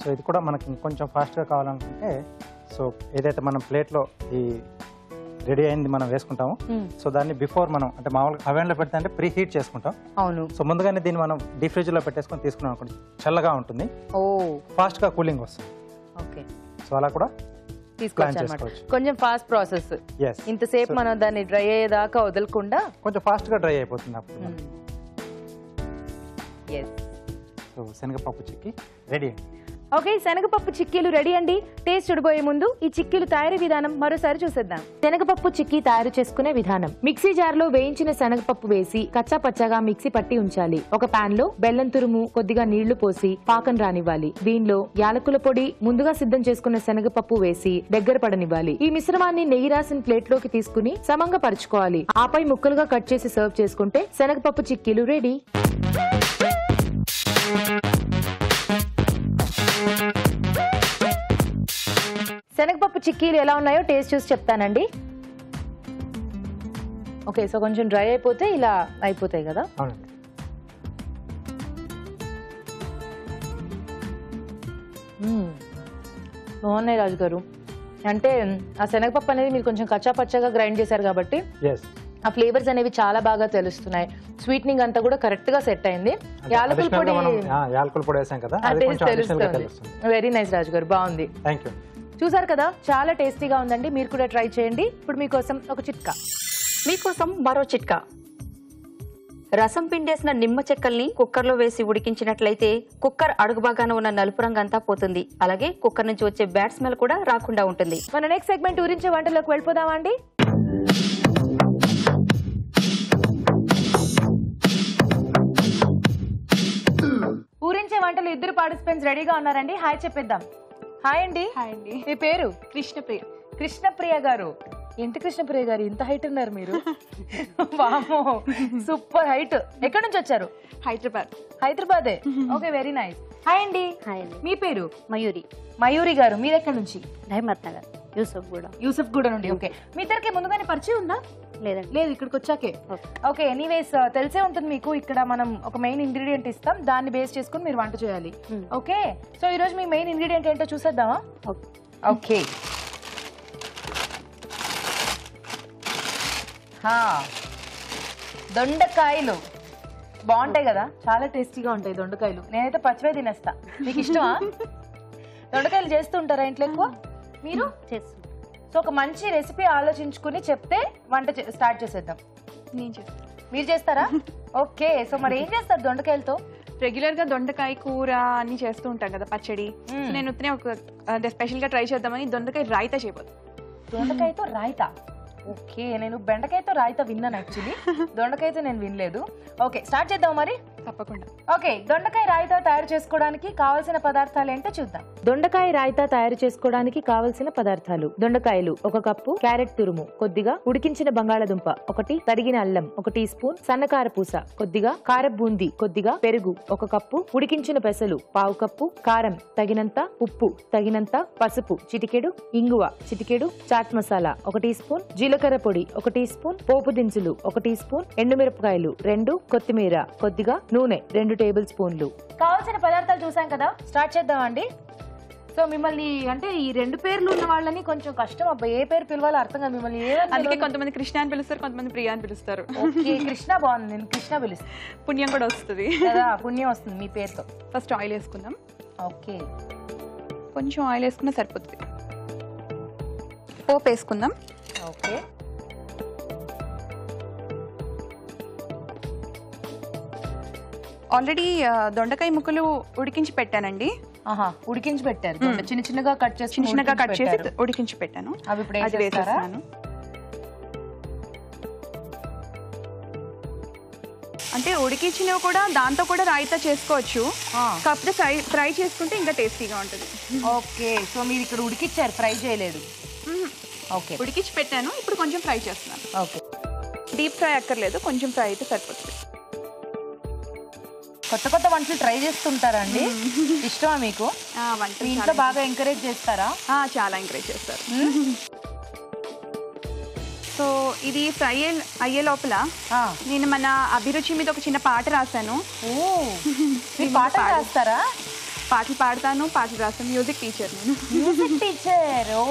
సో ఇది కూడా మనకి ఇంకొంచెం ఫాస్ట్గా కావాలనుకుంటే, సో ఏదైతే మనం ప్లేట్లో ఈ రెడీ అయింది మనం వేసుకుంటాము, సో దాన్ని బిఫోర్ మనం అంటే మామూలుగా అవెన్లో పెడితే అంటే ప్రీ హీట్ చేసుకుంటాం. అవును. సో ముందుగానే దీన్ని మనం డీప్ ఫ్రిడ్జ్ లో పెట్టేసుకొని తీసుకున్నాం అనుకోండి, చల్లగా ఉంటుంది, ఫాస్ట్ గా కూలింగ్ వస్తుంది. ఓకే. సో అలా కూడా తీసుకోవచ్చు. కొంచెం ఫాస్ట్ ప్రాసెస్. ఇంతసేపు మనం దాన్ని డ్రై అయ్యేదాకా వదలకుండా కొంచెం ఫాస్ట్ గా డ్రై అయిపోతుంది అప్పుడు. సో శనగపప్పు చిక్కీ రెడీ అండి. ఓకే, శనగపప్పు చిక్కీలు రెడీ అండి. టేస్ట్ చూడబోయే ముందు ఈ చిక్కీలు తయారీ విధానం మరోసారి చూసేద్దాం. శనగపప్పు చిక్కీ తయారు చేసుకునే విధానం: మిక్సీ జార్ లో వేయించిన శనగపప్పు వేసి కచ్చా పచ్చగా మిక్సీ పట్టి ఉంచాలి. ఒక పాన్ లో బెల్లం తురుము, కొద్దిగా నీళ్లు పోసి పాకం రానివ్వాలి. దీనిలో యాలకుల పొడి, ముందుగా సిద్ధం చేసుకున్న శనగపప్పు వేసి దగ్గర పడనివ్వాలి. ఈ మిశ్రమాన్ని నెయ్యి రాసిన ప్లేట్ లోకి తీసుకుని సమంగా పరుచుకోవాలి. ఆపై ముక్కలుగా కట్ చేసి సర్వ్ చేసుకుంటే శనగపప్పు చిక్కీలు రెడీ. శనగపప్పు చిక్కీలు ఎలా ఉన్నాయో టేస్ట్ చూసి చెప్తానండి. ఓకే, సో కొంచెం డ్రై అయిపోతే ఇలా అయిపోతాయి కదా. అవునండి. బాగున్నాయి రాజు గారు. అంటే ఆ శనగపప్పు అనేది మీరు కొంచెం కచ్చా పచ్చగా గ్రైండ్ చేశారు కాబట్టి ఆ ఫ్లేవర్స్ అనేవి చాలా బాగా తెలుస్తున్నాయి. స్వీట్నింగ్ అంతా కూడా కరెక్ట్ గా సెట్ అయింది. యాలకుల పొడి వేసాం కదా, వెరీ నైస్ రాజు గారు, బాగుంది. Thank you. చూసారు కదా, చాలా టేస్టీగా ఉందండి. మీరు కూడా ట్రై చేయండి. ఇప్పుడు మీకోసం ఒక చిట్కా. మీకోసం మరో చిట్కా. రసం పిండేసిన నిమ్మ చెక్కల్ని కుక్కర్లో వేసి ఉడికించినట్లయితే కుక్కర్ అడుగు భాగాన ఉన్న నలుపు రంగు అంతా పోతుంది. అలాగే కుక్కర్ నుంచి వచ్చే బ్యాడ్ స్మెల్ కూడా రాకుండా ఉంటుంది. మన నెక్స్ట్ సెగ్మెంట్ ఊరించే వంటలోకి వెళ్ళిపోదామా అండి? ఊరించే వంటలు ఇద్దరు పార్టిసిపెంట్స్ రెడీగా ఉన్నారండి. హాయ్ చెప్పేద్దాం. హాయ్ అండి. హాయ్ అండి. మీ పేరు? కృష్ణప్రియ. కృష్ణప్రియ గారు. ఎంత కృష్ణప్రియ గారు, ఇంత హైట్ ఉన్నారు మీరు. వామో, సూపర్ హైట్. ఎక్కడి నుంచి వచ్చారు? హైదరాబాద్. హైదరాబాదే. Okay, very nice. హాయ్ అండి. హాయ్ అండి. మీ పేరు? మయూరి. మయూరి గారు. మీరు ఎక్కడి నుంచి? రహమత్ నగర్, యూసఫ్ గూడ. యూసఫ్ గూడ నుండి. ఓకే, మీ ఇద్దరికి ముందుగానే పరిచయం ఉందా? లేదండి. లేదు, ఇక్కడికి వచ్చాకే. ఓకే, ఎనీవేస్ తెలిసే ఉంటుంది మీకు. ఇక్కడ మనం ఒక మెయిన్ ఇంగ్రీడియంట్ ఇస్తాం, దాన్ని బేస్ చేసుకుని మీరు వంట చేయాలి. ఓకే, సో ఈ రోజు మీ మెయిన్ ఇంగ్రీడియంట్ ఏంటో చూసేద్దామా? ఓకే, దొండకాయలు బాగుంటాయి కదా, చాలా టేస్టీగా ఉంటాయి దొండకాయలు. నేనైతే పచ్చివే తినేస్తా. మీకు ఇష్టమా? దొండకాయలు చేస్తూ ఉంటారా ఇంట్లో ఎక్కువ మీరు? చేస్తాను. సో ఒక మంచి రెసిపీ ఆలోచించుకుని చెప్తే వంట స్టార్ట్ చేసేద్దాం. నేను చేస్తాను. మీరు చేస్తారా? ఓకే, సో మరి ఏం చేస్తారు దొండకాయలతో? రెగ్యులర్ గా దొండకాయ కూర అన్ని చేస్తూ ఉంటాం కదా, పచ్చడి. నేను ఉత్తనే ఒక స్పెషల్ గా ట్రై చేద్దామని దొండకాయ రాయితా చేయబోదు. దొండకాయతో రాయితా? ఓకే, నేను బెండకాయతో రాయితా విన్నాను యాక్చువల్లీ, దొండకాయతో నేను వినలేదు. ఓకే, స్టార్ట్ చేద్దాం మరి. తప్పకుండా. ఓకే, దొండకాయ రాయితా తయారు చేసుకోవడానికి కావాల్సిన పదార్థాలు ఏంటో చూద్దాం. దొండకాయ రాయితా తయారు చేసుకోవడానికి కావలసిన పదార్థాలు: దొండకాయలు 1 కప్పు, క్యారెట్ తురుము కొద్దిగా, ఉడికించిన బంగాళదుంప 1, తరిగిన అల్లం 1 టీ స్పూన్, సన్నకార పూస కొద్దిగా, కార బూందీ కొద్దిగా, పెరుగు 1 కప్పు, ఉడికించిన పెసలు 1/2 కప్పు, కారం తగినంత, ఉప్పు తగినంత, పసుపు చిటికెడు, ఇంగువ చిటికెడు, చాట్ మసాలా 1 టీ స్పూన్, జీలకర్ర పొడి 1 టీ స్పూన్, పోపు దినుసులు 1 టీ స్పూన్, ఎండుమిరపకాయలు 2, కొత్తిమీర కొద్దిగా, నూనె 2 టేబుల్ స్పూన్లు. కావాల్సిన పదార్థాలు చూసాం కదా, స్టార్ట్ చేద్దామండి. సో మిమ్మల్ని అంటే ఈ 2 పేర్లు ఉన్న వాళ్ళని కొంచెం కష్టం అబ్బా, ఏ పేరు పిలవాలో అర్థం కాదు. మిమ్మల్ని అందుకే కొంతమంది కృష్ణ అని పిలుస్తారు, కొంతమంది ప్రియ అని పిలుస్తారు. ఓకే, కృష్ణ బాగుంది, నేను కృష్ణ పిలుస్తాను. పుణ్యం కూడా వస్తుంది కదా, పుణ్యం వస్తుంది మీ పేరుతో. ఫస్ట్ ఆయిల్ వేసుకుందాం. ఓకే, కొంచెం ఆయిల్ వేసుకున్నా సరిపోతుంది. పోపు వేసుకుందాం. ఓకే, ఆల్రెడీ దొండకాయ ముక్కలు ఉడికించి పెట్టానండి. ఉడికించి పెట్టారు, చిన్న చిన్నగా కట్ చేసి చిన్నగా కట్ చేసి ఉడికించి పెట్టాను. అవి ఇప్పుడు అది వేసేస్తాను. అంటే ఉడికించినవి కూడా దాంతో కూడా రాయితా చేసుకోవచ్చు, కాకపోతే ఫ్రై చేసుకుంటే ఇంకా టేస్టీగా ఉంటుంది. ఓకే, సో మీరు ఇక్కడ ఉడికిచ్చారు, ఫ్రై చేయలేదు. ఓకే, ఉడికించి పెట్టాను, ఇప్పుడు కొంచెం ఫ్రై చేస్తున్నాను. ఓకే, డీప్ ఫ్రై అక్కర్లేదు, కొంచెం ఫ్రై అయితే సరిపోతుంది. కొత్త కొత్త వంటలు ట్రై చేస్తుంటారండి. ఇష్టమా మీకు? మీ ఇంట్లో బాగా ఎంకరేజ్ చేస్తారా? చాలా ఎంకరేజ్ చేస్తారు. సో ఇది ఫ్రై అయ్యే లోపల నేను మన అభిరుచి మీద ఒక చిన్న పాట రాశాను. పాట రాస్తారా? పాటలు పాడతాను, పాటలు రాస్తాను. మ్యూజిక్ టీచర్ నేను. మ్యూజిక్ టీచర్, ఓ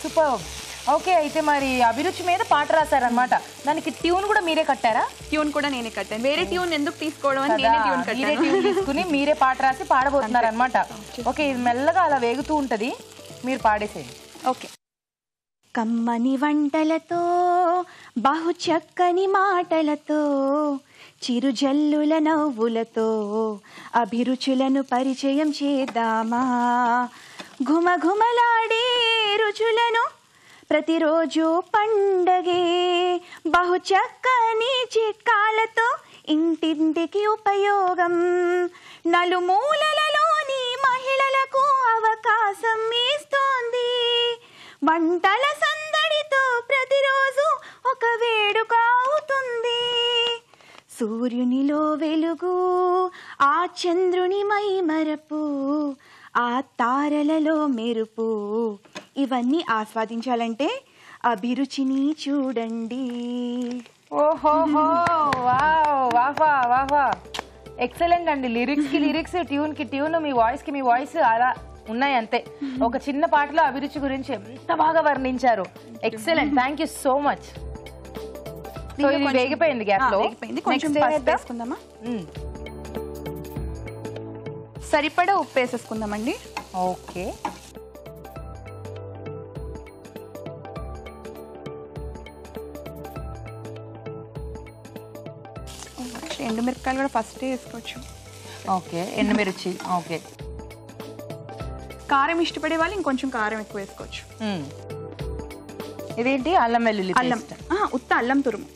సూపర్. ఓకే, అయితే మరి అభిరుచి మీద పాట రాశారనమాట. దానికి ట్యూన్ కూడా మీరే కట్టారా? ట్యూన్ కూడా నేనే కట్టాను. వేరే ట్యూన్ ఎందుకు తీసుకోవడం అని నేనే ట్యూన్ కట్టాను. ట్యూన్ తీసుకుని మీరే పాట రాసి పాడబోతున్నారు అనమాట. ఓకే, ఇది మెల్లగా అలా వేగుతూ ఉంటది, మీరు పాడేసేయండి. ఓకే. కమ్మని వంటలతో, బహు చక్కని మాటలతో, చిరుజల్లుల నవ్వులతో అభిరుచులను పరిచయం చేద్దామా. ఘుమఘుమలాడే రుచులను ప్రతిరోజు పండగే, బహు చక్కని చిట్కాలతో ఇంటింటికి ఉపయోగం. నలుమూలలలోని మహిళలకు అవకాశం ఇస్తోంది. వంటల సందడితో ప్రతిరోజు ఒక వేడుక అవుతుంది. సూర్యునిలో వెలుగు, ఆ చంద్రుని మైమరపు, ఆ తారలలో మెరుపు, ఇవన్నీ ఆస్వాదించాలంటే అభిరుచిని చూడండి. ఓహోహో వాహా వాహా ఎక్సలెంట్ అండి. లిరిక్స్ కి లిరిక్స్, ట్యూన్ కి ట్యూన్, మీ వాయిస్ కి మీ వాయిస్ అలా ఉన్నాయి అంతే. ఒక చిన్న పాటలో అభిరుచి గురించి ఎంత బాగా వర్ణించారు. Excellent, thank you so much. So ఇది వేగిపోయింది గ్యాప్ లో. కొంచెం పసుపు వేసుకుందామా? సరిపడా ఉప్పు వేసేసుకుందామండి. ఓకే, ఎండుమిరపకాయలు కూడా ఫస్ట్ వేసుకోవచ్చు. ఓకే, ఎండుమిర్చి. ఓకే, కారం ఇష్టపడే వాళ్ళు ఇంకొంచెం కారం ఎక్కువ వేసుకోవచ్చు. ఇదేంటి? అల్లం వెల్లుల్లి అల్లం, ఉత్త అల్లం తురుము.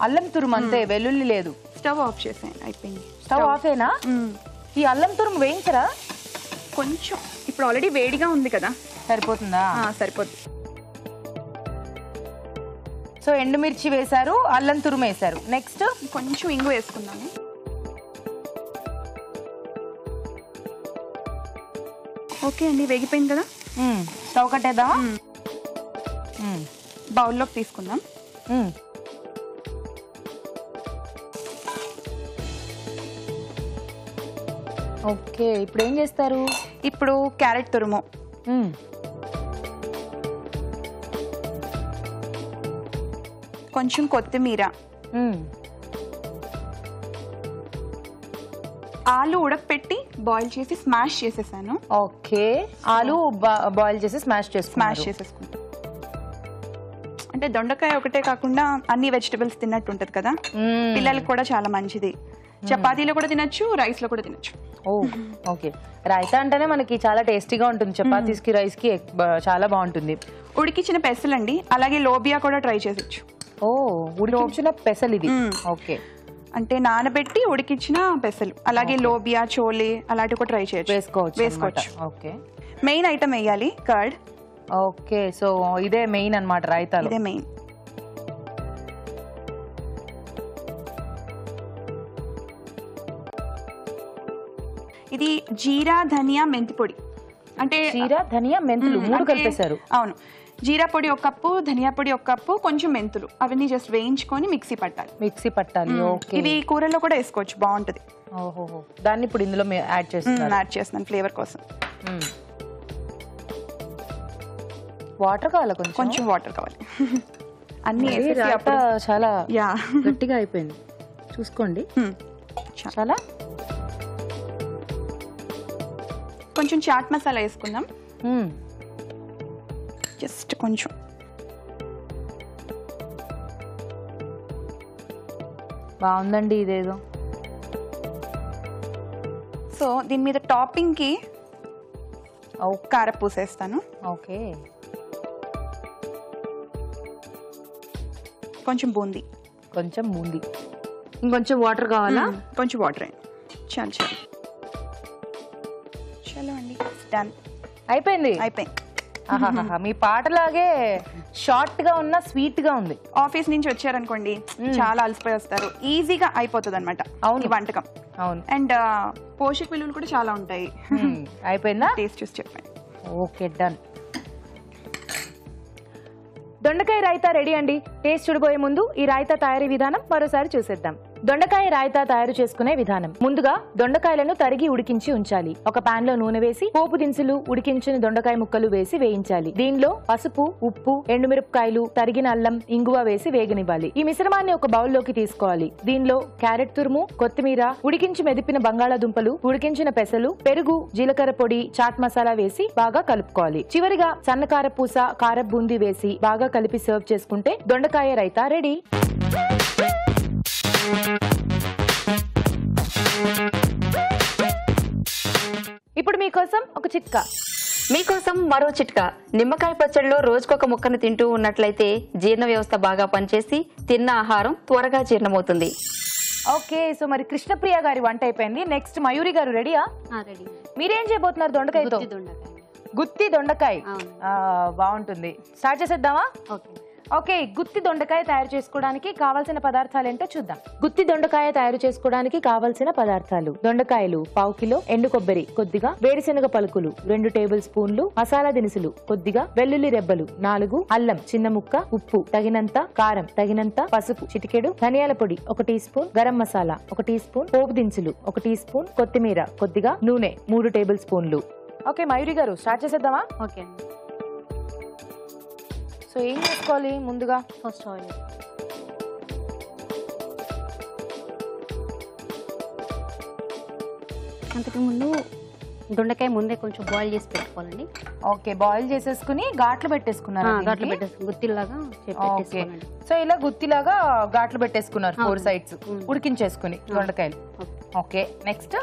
అల్లం తురుము అంతే, వెల్లుల్లి లేదు. స్టవ్ ఆఫ్ చేసాను, అయిపోయింది. స్టవ్ ఆఫేనా? ఈ అల్లం తురుము వేయించరా? కొంచెం ఇప్పుడు ఆల్రెడీ వేడిగా ఉంది కదా, సరిపోతుందా? సరిపోతుంది. సో ఎండుమిర్చి వేశారు, అల్లం తురుము వేశారు. నెక్స్ట్ కొంచెం ఇంగు వేసుకుందాము. ఓకే అండి, వేగిపోయింది కదా. స్టవ్ కట్టేద్దామా? బౌల్లోకి తీసుకుందాం. ఓకే, ఇప్పుడు ఏం చేస్తారు? ఇప్పుడు క్యారెట్ తురుము, కొంచెం కొత్తిమీర, ఆలు ఉడకపెట్టి బాయిల్ చేసి స్మాష్ చేసేసాను. ఓకే, ఆలు బాయిల్ చేసి స్మాష్ చేసేసుకుంటాం. అంటే దొండకాయ ఒకటే కాకుండా అన్ని వెజిటబుల్స్ తిన్నట్టు ఉంటది కదా, పిల్లలకు కూడా చాలా మంచిది. చపాతీలో కూడా తినచ్చు, రైస్ లో కూడా తినచ్చు. ఓకే, రైతా అంటేనే మనకి చాలా టేస్టీగా ఉంటుంది. చపాతీస్ కి, రైస్ కి చాలా బాగుంటుంది. ఉడికించిన పెసలండి, అలాగే లోబియా కూడా ట్రై చేసొచ్చు. ఉడికించిన పెసలు ఇది. ఓకే, అంటే నానబెట్టి ఉడికించిన పెసలు, అలాగే లోబియా, చోలే అలాంటివి కూడా ట్రై చేయొచ్చు, వేసుకోవచ్చు. ఓకే, మెయిన్ ఐటమ్ వేయాలి కర్డ్. ఓకే, సో ఇదే మెయిన్ అన్నమాట రైతాలో. ఇదే మెయిన్. ఇది జీరా, ధనియా, మెంతి పొడి. అంటే జీరా, ధనియా, మెంతులు మూడు కలిపేశారు. అవును, జీరా పొడి 1 కప్పు, ధనియా పొడి 1 కప్పు, కొంచెం మెంతులు, అవన్నీ జస్ట్ వేయించుకొని మిక్సీ పట్టాలి. ఓకే, ఇవి కూరలో కూడా వేసుకోవచ్చు, బాగుంటది. ఓహో, దాన్ని ఇప్పుడు ఇందులో యాడ్ చేస్తున్నాను ఫ్లేవర్ కోసం. వాటర్ కావాలా? కొంచెం వాటర్ కావాలి. అన్ని చాలా గట్టిగా అయిపోయింది, చూసుకోండి. చాలా కొంచెం చాట్ మసాలా వేసుకుందాం. జస్ట్ కొంచెం. బాగుందండి ఇదేదో. సో దీని మీద టాపింగ్ కి కారపూస వేస్తాను. ఓకే, కొంచెం బూందీ, ఇంకొంచెం వాటర్ కావాలా? కొంచెం వాటర్ అయింది. చలో అండి, డన్. అయిపోయింది. మీ పాటలాగే షార్ట్ గా ఉన్న స్వీట్ గా ఉంది. ఆఫీస్ నుంచి వచ్చారనుకోండి, చాలా అలసిపోయి వస్తారు, ఈజీగా అయిపోతుంది అనమాట ఈ వంటకం. అవును, అండ్ పోషక విలువలు కూడా చాలా ఉంటాయి. అయిపోయిందా? టేస్ట్ చూసి చెప్పండి. Okay, done. దొండకాయ రాయితా రెడీ అండి. టేస్ట్ చూడబోయే ముందు ఈ రాయితా తయారీ విధానం మరోసారి చూసేద్దాం. దొండకాయ రాయితా తయారు చేసుకునే విధానం. ముందుగా దొండకాయలను తరిగి ఉడికించి ఉంచాలి. ఒక పాన్ లో నూనె వేసి పోపు దినుసులు, ఉడికించిన దొండకాయ ముక్కలు వేసి వేయించాలి. దీనిలో పసుపు, ఉప్పు, ఎండుమిరపకాయలు, తరిగిన అల్లం, ఇంగువ వేసి వేగనివ్వాలి. ఈ మిశ్రమాన్ని ఒక బౌల్ లోకి తీసుకోవాలి. దీనిలో క్యారెట్ తురుము, కొత్తిమీర, ఉడికించి మెదిపిన బంగాళాదుంపలు, ఉడికించిన పెసలు, పెరుగు, జీలకర్ర పొడి, చాట్ మసాలా వేసి బాగా కలుపుకోవాలి. చివరిగా సన్నకార పూస, కార బూందీ వేసి బాగా కలిపి సర్వ్ చేసుకుంటే దొండకాయ రైతా రెడీ. ఇప్పుడు మీకోసం ఒక చిట్కా. మీకోసం మరో చిట్కా. నిమ్మకాయ పచ్చడిలో రోజుకొక ముక్కను తింటూ ఉన్నట్లయితే జీర్ణ వ్యవస్థ బాగా పనిచేసి తిన్న ఆహారం త్వరగా జీర్ణమవుతుంది. ఓకే, సో మరి కృష్ణప్రియ గారి వంట అయిపోయింది. నెక్స్ట్ మయూరి గారు రెడీయా? రెడీ. మీరేం చేయబోతున్నారు? దొండకాయతో గుత్తి దొండకాయ. బాగుంటుంది. స్టార్ట్ చేసేద్దామా? ఓకే, గుత్తి దొండకాయ తయారు చేసుకోవడానికి కావాల్సిన పదార్థాలు ఏంటో చూద్దాం. గుత్తి దొండకాయ తయారు చేసుకోవడానికి కావాల్సిన పదార్థాలు: దొండకాయలు 1/2 కిలో, ఎండు కొబ్బరి కొద్దిగా, వేరుశనగ పలుకులు 2 టేబుల్ స్పూన్లు, మసాలా దినుసులు కొద్దిగా, వెల్లుల్లి రెబ్బలు 4, అల్లం చిన్న ముక్క, ఉప్పు తగినంత, కారం తగినంత, పసుపు చిటికెడు, ధనియాల పొడి 1 teaspoon, garam masala 1 teaspoon, పోపు దినుసులు 1 టీ స్పూన్, కొత్తిమీర కొద్దిగా, నూనె 3 టేబుల్ స్పూన్లు. ఓకే మయూరి గారు, స్టార్ట్ చేసేద్దామా? ఓకే అండి. సో ఏం చేసుకోవాలి ముందుగా? First oil. అంతకు ముందు దొండకాయ ముందే కొంచెం బాయిల్ చేసి పెట్టుకోవాలండి. ఓకే, బాయిల్ చేసేసుకుని ఘాట్లు పెట్టేసుకున్నారు. ఘాట్లు పెట్టేసుకుని గుత్తిలాగా పెట్టేసుకోవాలండి. సో ఇలా గుత్తిలాగా ఘాట్లు పెట్టేసుకున్నారు 4 సైడ్స్ ఉడికించేసుకుని దొండకాయలు. ఓకే, నెక్స్ట్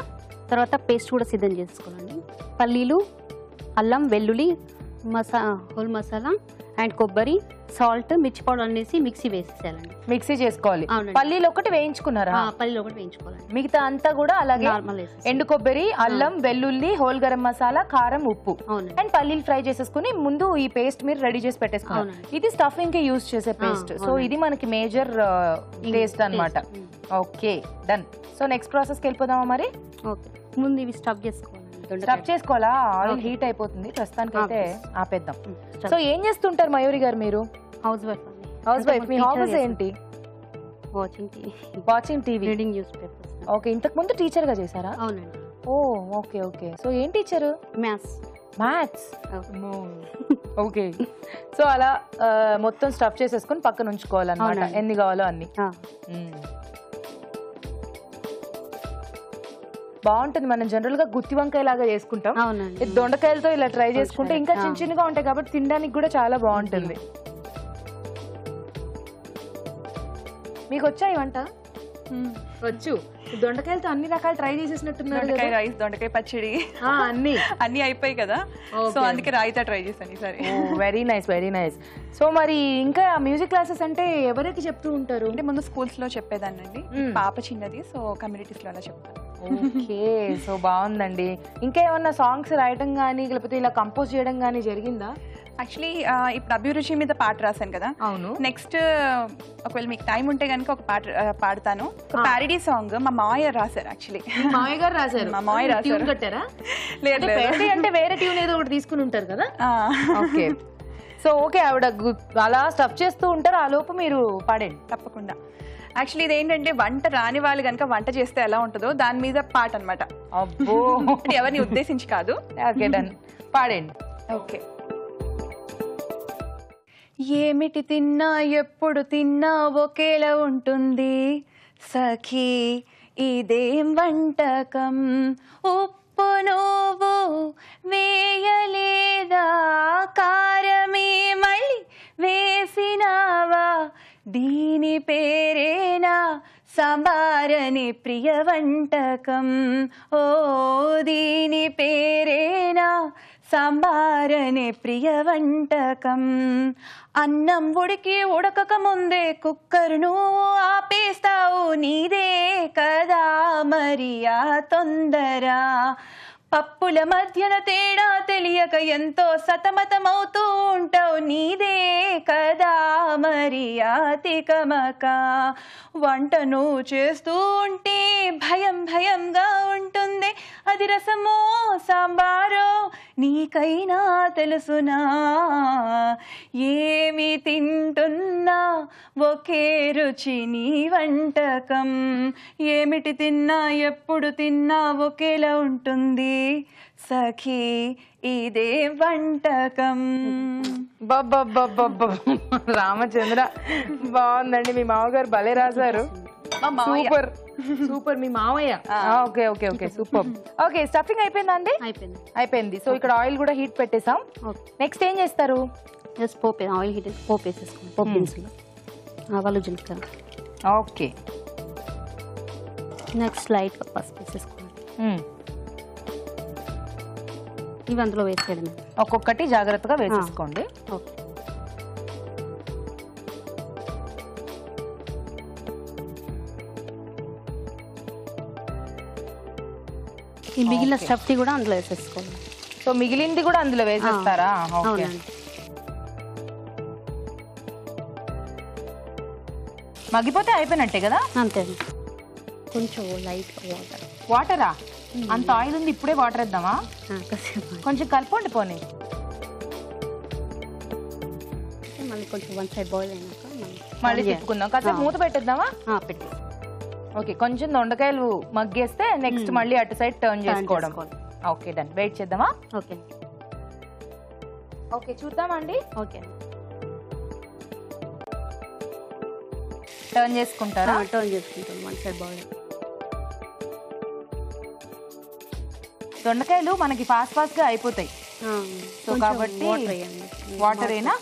తర్వాత పేస్ట్ కూడా సిద్ధం చేసుకోవాలండి. పల్లీలు, అల్లం, వెల్లుల్లి, హోల్ మసాలా అండ్ కొబ్బరి, సాల్ట్, మిర్చి పౌడర్ అనేసి మిక్సీ వేసేసేయాలండి. మిక్సీ చేసుకోవాలి. పల్లీలు ఒకటి వేయించుకున్నారా? పల్లీలు ఒకటి వేయించుకోవాలండి. మిగతా అంతా కూడా అలాగే నార్మల్ ఎండు కొబ్బరి, అల్లం, వెల్లుల్లి, హోల్ గరం మసాలా, కారం, ఉప్పు అవునండి. అండ్ పల్లీలు ఫ్రై చేసేసుకుని ముందు ఈ పేస్ట్ మీరు రెడీ చేసి పెట్టేసుకున్నారు. ఇది స్టఫింగ్ కి యూజ్ చేసే పేస్ట్. సో ఇది మనకి మేజర్ టేస్ట్ అన్నమాట. Okay done. So next process కి వెళ్ళిపోదామా మరి? ఓకే, ముందు ఇవి స్టఫ్ చేసుకోవాలండి. స్టఫ్ చేసుకోవాలా? ఆయిల్ హీట్ అయిపోతుంది, ప్రస్తుతానికి అయితే ఆపేద్దాం. సో ఏం చేస్తుంటారు మయూరి గారు మీరు? హౌస్ వైఫ్ అండి. Housewife. మీ హాబీస్ ఏంటి? Watching TV, reading newspapers. Okay, ఇంతకు ముందు టీచర్ గా చేశారా? అవునండి. Oh okay okay. సో ఏం teacher? Maths. Maths. Okay. So అలా మొత్తం స్టఫ్ చేసేసుకుని పక్కన ఉంచుకోవాలన్నమాట, ఎన్ని కావాలో అన్ని. బాగుంటుంది. మనం జనరల్ గా గుత్తి వంకాయ లాగా చేసుకుంటాం. దొండకాయలతో ఇలా ట్రై చేసుకుంటే ఇంకా చిన్న చిన్నగా ఉంటాయి కాబట్టి తినడానికి కూడా చాలా బాగుంటుంది. మీకు వచ్చా ఈ వంట? వచ్చు. దొండకాయలతో అన్ని రకాలు ట్రై చేసేసినట్టున్నారు. దొండకాయ రైస్, దొండకాయ పచ్చడి అన్ని అయిపోయి కదా, సో అందుకే రాయితా ట్రై చేశాను ఈసారి. Very nice, very nice. So మరి ఇంకా మ్యూజిక్ క్లాసెస్ అంటే ఎవరికి చెప్తూ ఉంటారు? అంటే ముందు స్కూల్స్ లో చెప్పేదాన్ని అండి. పాప చిన్నది, సో కమ్యూనిటీస్ లో అలా చెప్తాను. ఓకే, సో బాగుందండి. ఇంకా ఏమన్నా సాంగ్స్ రాయటం గానీ లేకపోతే ఇలా కంపోజ్ చేయడం గానీ జరిగిందా? యాక్చువల్లీ ఇప్పుడు అభిరుచి మీద పాట రాశాను కదా. అవును. నెక్స్ట్ ఒకవేళ మీకు టైం ఉంటే కనుక ఒక పాట పాడతాను. ఒక ప్యారడీ సాంగ్ మా మావయ్య రాశారు. యాక్చువల్లీ మావయ్య గారు రాశారు? మా మావయ్య రాశారు. కట్టారా? లేదు, అంటే వేరే ట్యూన్ ఏదో ఒకటి తీసుకుని ఉంటారు కదా. ఓకే. సో ఓకే, ఆవిడ అలా స్టఫ్ చేస్తూ ఉంటారు, ఆ లోపు మీరు పాడండి. తప్పకుండా. యాక్చువల్లీ ఇది ఏంటంటే వంట రాని వాళ్ళు కనుక వంట చేస్తే ఎలా ఉంటుందో దాని మీద పాట అనమాట. అబ్బో, ఎవరిని ఉద్దేశించి కాదు. ఓకే డన్, పాడండి. ఓకే. ఏమిటి తిన్నా ఎప్పుడు తిన్నా ఒకేలా ఉంటుంది సఖీ, ఇదేం వంటకం, ఉప్పు నువ్వు వేయలేదా, కారమే మళ్ళీ వేసినావా, దీని పేరేనా సాంబారని ప్రియ వంటకం, ఓ దీని పేరేనా సాంబారనే ప్రియ వంటకం, అన్నం ఉడకక ముందే కుక్కర్ను ఆపేస్తావు, నీదే కదా మరి ఆ తొందర, పప్పుల మధ్యన తేడా తెలియక ఎంతో సతమతమవుతూ ఉంటావు, నీదే కదా మరి ఆ తికమక, వంటను చేస్తూ ఉంటే భయం భయంగా ఉంటుంది, అది రసమో సాంబారో నీకైనా తెలుసునా, ఏమి తింటున్నా ఒకే రుచి నీ వంటకం, ఏమిటి తిన్నా ఎప్పుడు తిన్నా ఒకేలా ఉంటుంది సఖీ, ఇదే వంటకం. రామచంద్ర, బాగుందండి. మీ మామగారు భలే రాశారు. Super super. మీ మామయ్య. Okay okay okay, super. Okay, stuffing అయిపోయిందా అండి? అయిపోయింది. సో ఇక్కడ ఆయిల్ కూడా హీట్ పెట్టేసాం. నెక్స్ట్ ఏం చేస్తారు? జస్ట్ పోపు, ఆయిల్ హీట్ పోపు వేసేసుకోండి. పోపు దినుసులు, ఆవాలు, జీలకర్ర. ఓకే. నెక్స్ట్ లైట్గా పసుపు వేసేసుకోండి. ఇవి అందులో వేసేయడం. ఒక్కొక్కటి జాగ్రత్తగా వేసేసుకోండి. ఓకే. ఈ మిగిలిన స్టఫ్ కూడా అందులో వేసేసుకోవాలి. సో మిగిలింది కూడా అందులో వేసేస్తారా? అవునండి. మగ్గిపోతే అయిపోయినట్టే కదా. అంతే అండి. కొంచెం లైట్గా వాటర్. వాటరా? అంత ఆయిల్ ఉంది, ఇప్పుడే వాటర్ వేద్దామా? కాసేపు కొంచెం కలుపుకోండి పోనీ. మళ్ళీ కొంచెం 1 సైడ్ బాయిల్ అయినాక మళ్ళీ తిప్పుకుందాం. కాసేపు మూత పెట్టేద్దామా? పెట్టి. ఓకే, కొంచెం దొండకాయలు మగ్గేస్తే నెక్స్ట్ మళ్ళీ అటు సైడ్ టర్న్ చేసుకోవడం. Okay done. వెయిట్ చేద్దామా? ఓకే ఓకే చూద్దామండి. ఓకే టర్న్ చేసుకుంటారా? టర్న్ చేసుకుంటాం. 1 సైడ్ బాయిల్. దొండకాయలు మనకి ఫాస్ట్ గా అయిపోతాయి. సో కాబట్టి వాటర్ అయినా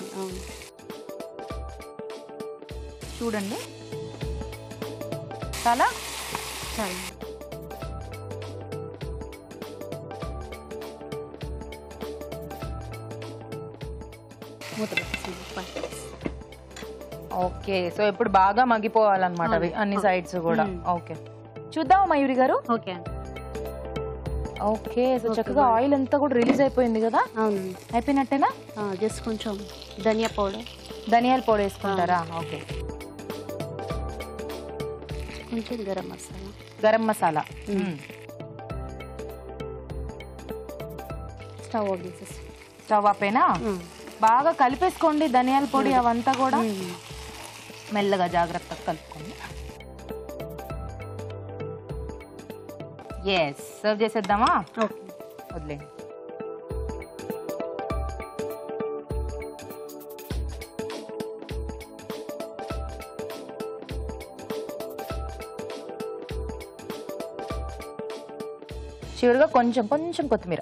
చూడండి. చాలా ఓకే. సో ఇప్పుడు బాగా మగ్గిపోవాలన్నమాట అవి అన్ని సైడ్స్ కూడా. ఓకే చూద్దాం మయూరి గారు. Okay okay. సో చక్కగా ఆయిల్ అంతా కూడా రిలీజ్ అయిపోయింది కదా. అవును, అయిపోయినట్టేనా? జస్ట్ కొంచెం ధనియా పౌడర్, ధనియాల పొడి వేసుకుంటారా? ఓకే. కొంచెం గరం మసాలా. గరం మసాలా. స్టవ్ ఆఫ్ చేసేసి స్టవ్ ఆపేనా? బాగా కలిపేసుకోండి ధనియాల పొడి అవంతా కూడా. మెల్లగా జాగ్రత్తగా కలుపుకోండి. ఎస్, సర్వ్ చేసేద్దామా? ఓకే వదిలేండి. చివరిగా కొంచెం కొత్తిమీర.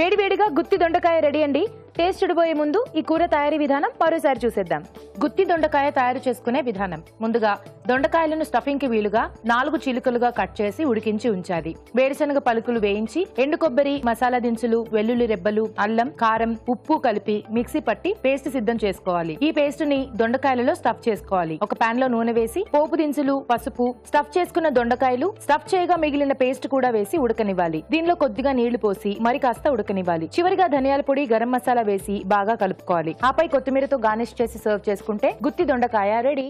వేడివేడిగా గుత్తి దొండకాయ రెడీ అండి. టేస్ట్ చూడబోయే ముందు ఈ కూర తయారీ విధానం మరోసారి చూసేద్దాం. గుత్తి దొండకాయ తయారు చేసుకునే విధానం. ముందుగా దొండకాయలను స్టఫింగ్ కి వీలుగా 4 చీలికలుగా కట్ చేసి ఉడికించి ఉంచాలి. వేరుశనగ పలుకులు వేయించి ఎండు కొబ్బరి, మసాలా దినుసులు, వెల్లుల్లి రెబ్బలు, అల్లం, కారం, ఉప్పు కలిపి మిక్సీ పట్టి పేస్ట్ సిద్ధం చేసుకోవాలి. ఈ పేస్ట్ ని దొండకాయలలో స్టఫ్ చేసుకోవాలి. ఒక పాన్ లో నూనె వేసి పోపు దినుసులు, పసుపు, స్టఫ్ చేసుకున్న దొండకాయలు, స్టఫ్ చేయగా మిగిలిన పేస్ట్ కూడా వేసి ఉడకనివ్వాలి. దీనిలో కొద్దిగా నీళ్లు పోసి మరి కాస్త ఉడకనివ్వాలి. చివరిగా ధనియాల పొడి, గరం మసాలా వేసి బాగా కలుపుకోవాలి. ఆపై కొత్తిమీరతో గార్నిష్ చేసి సర్వ్ చేసుకుంటే గుత్తి దొండకాయ రెడీ.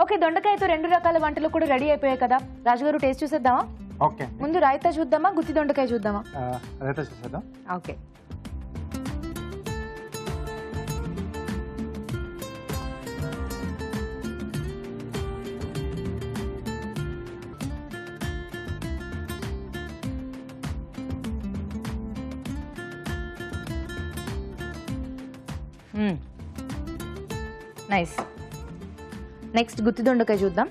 ఓకే, దొండకాయతో 2 రకాల వంటలు కూడా రెడీ అయిపోయాయి కదా. రాజుగారు టేస్ట్ చూసేద్దామా? ఓకే. ముందు రాయితా చూద్దామా, గుత్తి దొండకాయ చూద్దామా? రైతా చూసేద్దాం. ఓకే. నైస్. నెక్స్ట్ గుత్తి దొండకాయ చూద్దాం.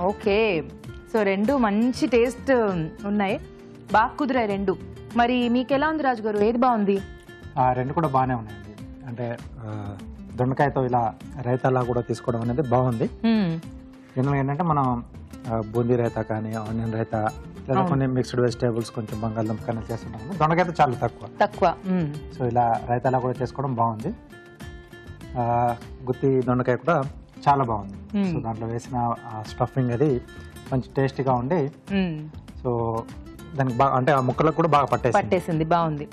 ఓకే, సో 2 మంచి టేస్ట్ ఉన్నాయి, బాగా కుదిరాయి 2. మరి మీకు ఎలా ఉంది రాజు గారు, ఏది బాగుంది? 2 కూడా బాగానే ఉన్నాయండి. అంటే దొండకాయతో ఇలా రైతాలా కూడా తీసుకోవడం అనేది బాగుంది. జనరల్గా ఏంటంటే మనం బూందీ రైతా కానీ, ఆనియన్ రైతా, లేదా కొన్ని మిక్స్డ్ వెజిటేబుల్స్, కొంచెం బంగాళదుంప కానీ చేస్తుంటాం. దొండకాయతో చాలా తక్కువ. సో ఇలా రైతాలా కూడా చేసుకోవడం బాగుంది. గుత్తి దొండకాయ కూడా చాలా బాగుంది. సో దాంట్లో వేసిన స్టఫింగ్ అది మంచి టేస్టీగా ఉండి, సో దానికి బాగా అంటే ఆ ముక్కలకు కూడా బాగా పట్టేసింది. బాగుంది.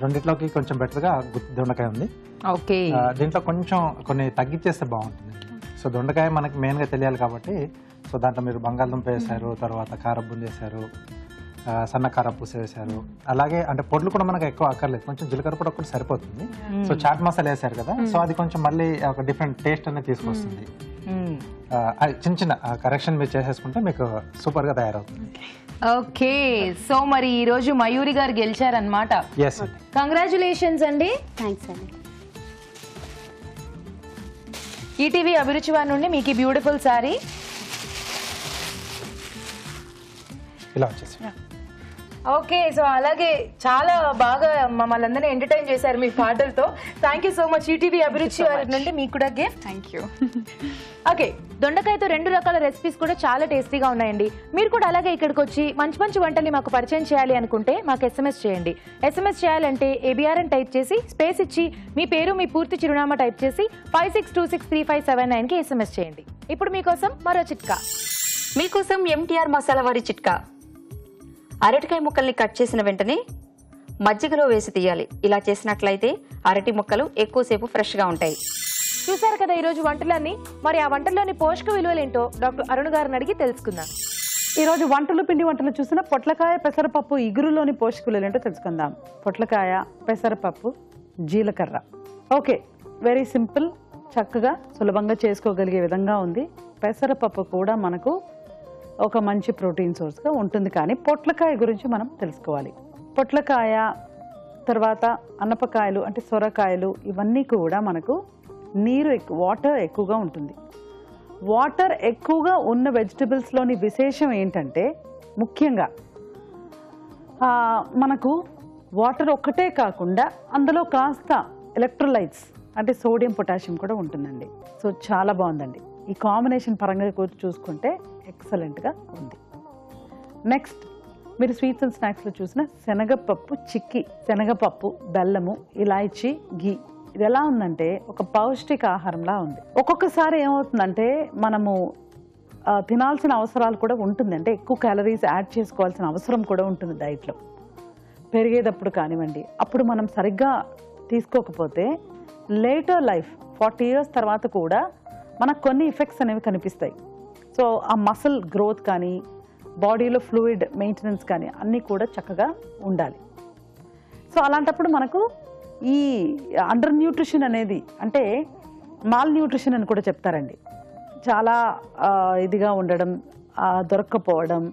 రెండిట్లోకి కొంచెం బెటర్గా గుత్తి దొండకాయ ఉంది. ఓకే, దీంట్లో కొంచెం కొన్ని తగ్గించేస్తే బాగుంటుంది. సో దొండకాయ మనకి మెయిన్గా తెలియాలి కాబట్టి, సో దాంట్లో మీరు బంగాళదుంప వేసారు, తర్వాత కారం బుంది వేసారు, సన్న కారం పూస వేసారు. అలాగే అంటే పొడులు కూడా మనకు ఎక్కువ అక్కర్లేదు, కొంచెం జీలకర్ర పొడి ఒకటి సరిపోతుంది. సో చాట్ మసాలా వేసారు కదా, సో అది కొంచెం మళ్ళీ ఒక డిఫరెంట్ టేస్ట్ అనేది తీసుకొస్తుంది. చిన్న కరెక్షన్ మీరు చేసేసుకుంటే మీకు సూపర్ గా తయారవుతుంది. ఓకే, సో మరి ఈ రోజు మయూరి గారు గెలిచారనమాట. ఎస్, కంగ్రాచులేషన్స్ అండి. థ్యాంక్స్ అండి. ఈటీవీ అభిరుచి వారి నుండి మీకు ఈ బ్యూటిఫుల్ సారీ ఇలా వచ్చేసి ఓకే, సో అలాగే చాలా బాగా మమ్మల్ని అందరినీ ఎంటర్టైన్ చేశారు మీ పాటలతో. Thank you so much. ETV అభిరుచి వారి నుండి మీకు కూడా గిఫ్ట్. Thank you. ఓకే, దొండకాయతో 2 రకాల రెసిపీస్ కూడా చాలా టేస్టీగా ఉన్నాయండి. మీరు కూడా అలాగే ఇక్కడికి వచ్చి మంచి మంచి వంటల్ని మాకు పరిచయం చేయాలి అనుకుంటే మాకు SMS చేయండి. SMS చేయాలంటే ABR అని టైప్ చేసి స్పేస్ ఇచ్చి మీ పేరు మీ పూర్తి చిరునామా టైప్ చేసి 56263579కి SMS చేయండి. ఇప్పుడు మీకోసం మరో చిట్కా. మీకోసం MTR మసాలా వారి చిట్కా. అరటికాయ ముక్కల్ని కట్ చేసిన వెంటనే మజ్జిగలో వేసి తీయాలి. ఇలా చేసినట్లయితే అరటి ముక్కలు ఎక్కువసేపు ఫ్రెష్గా ఉంటాయి. చూసారు కదా ఈరోజు వంటలన్నీ. మరి ఆ వంటల్లోని పోషక విలువలేంటో డాక్టర్ అరుణ్ గారిని అడిగి తెలుసుకుందాం. ఈరోజు పిండి వంటలు చూసిన పొట్లకాయ పెసరపప్పు ఇగురులోని పోషక విలువలు ఏంటో తెలుసుకుందాం. పొట్లకాయ, పెసరపప్పు, జీలకర్ర. ఓకే, వెరీ సింపుల్, చక్కగా సులభంగా చేసుకోగలిగే విధంగా ఉంది. పెసరపప్పు కూడా మనకు ఒక మంచి ప్రోటీన్ సోర్స్గా ఉంటుంది. కానీ పొట్లకాయ గురించి మనం తెలుసుకోవాలి. పొట్లకాయ తర్వాత అన్నపకాయలు అంటే సొరకాయలు ఇవన్నీ కూడా మనకు వాటర్ ఎక్కువగా ఉంటుంది. వాటర్ ఎక్కువగా ఉన్న వెజిటబుల్స్లోని విశేషం ఏంటంటే ముఖ్యంగా మనకు వాటర్ ఒక్కటే కాకుండా అందులో కాస్త ఎలక్ట్రోలైట్స్ అంటే సోడియం పొటాషియం కూడా ఉంటుందండి. సో చాలా బాగుందండి. ఈ కాంబినేషన్ పరంగా చూసుకుంటే ఎక్సలెంట్గా ఉంది. నెక్స్ట్ మీరు స్వీట్స్ అండ్ స్నాక్స్లో చూసిన శనగపప్పు చిక్కీ, శనగపప్పు, బెల్లము, ఇలాచీ, ఘీ. ఇది ఎలా ఉందంటే ఒక పౌష్టిక ఆహారంలా ఉంది. ఒక్కొక్కసారి ఏమవుతుందంటే మనము తినాల్సిన అవసరాలు కూడా ఉంటుంది. అంటే ఎక్కువ క్యాలరీస్ యాడ్ చేసుకోవాల్సిన అవసరం కూడా ఉంటుంది డైట్లో. పెరిగేటప్పుడు కానివ్వండి, అప్పుడు మనం సరిగ్గా తీసుకోకపోతే లేటర్ లైఫ్ 40 years తర్వాత కూడా మనకు కొన్ని ఎఫెక్ట్స్ అనేవి కనిపిస్తాయి. సో ఆ మసిల్ గ్రోత్ కానీ బాడీలో ఫ్లూయిడ్ మెయింటెనెన్స్ కానీ అన్నీ కూడా చక్కగా ఉండాలి. సో అలాంటప్పుడు మనకు ఈ అండర్ న్యూట్రిషన్ అనేది అంటే మాల్ న్యూట్రిషన్ అని కూడా చెప్తారండి. చాలా ఇదిగా ఉండడం, దొరక్కపోవడం,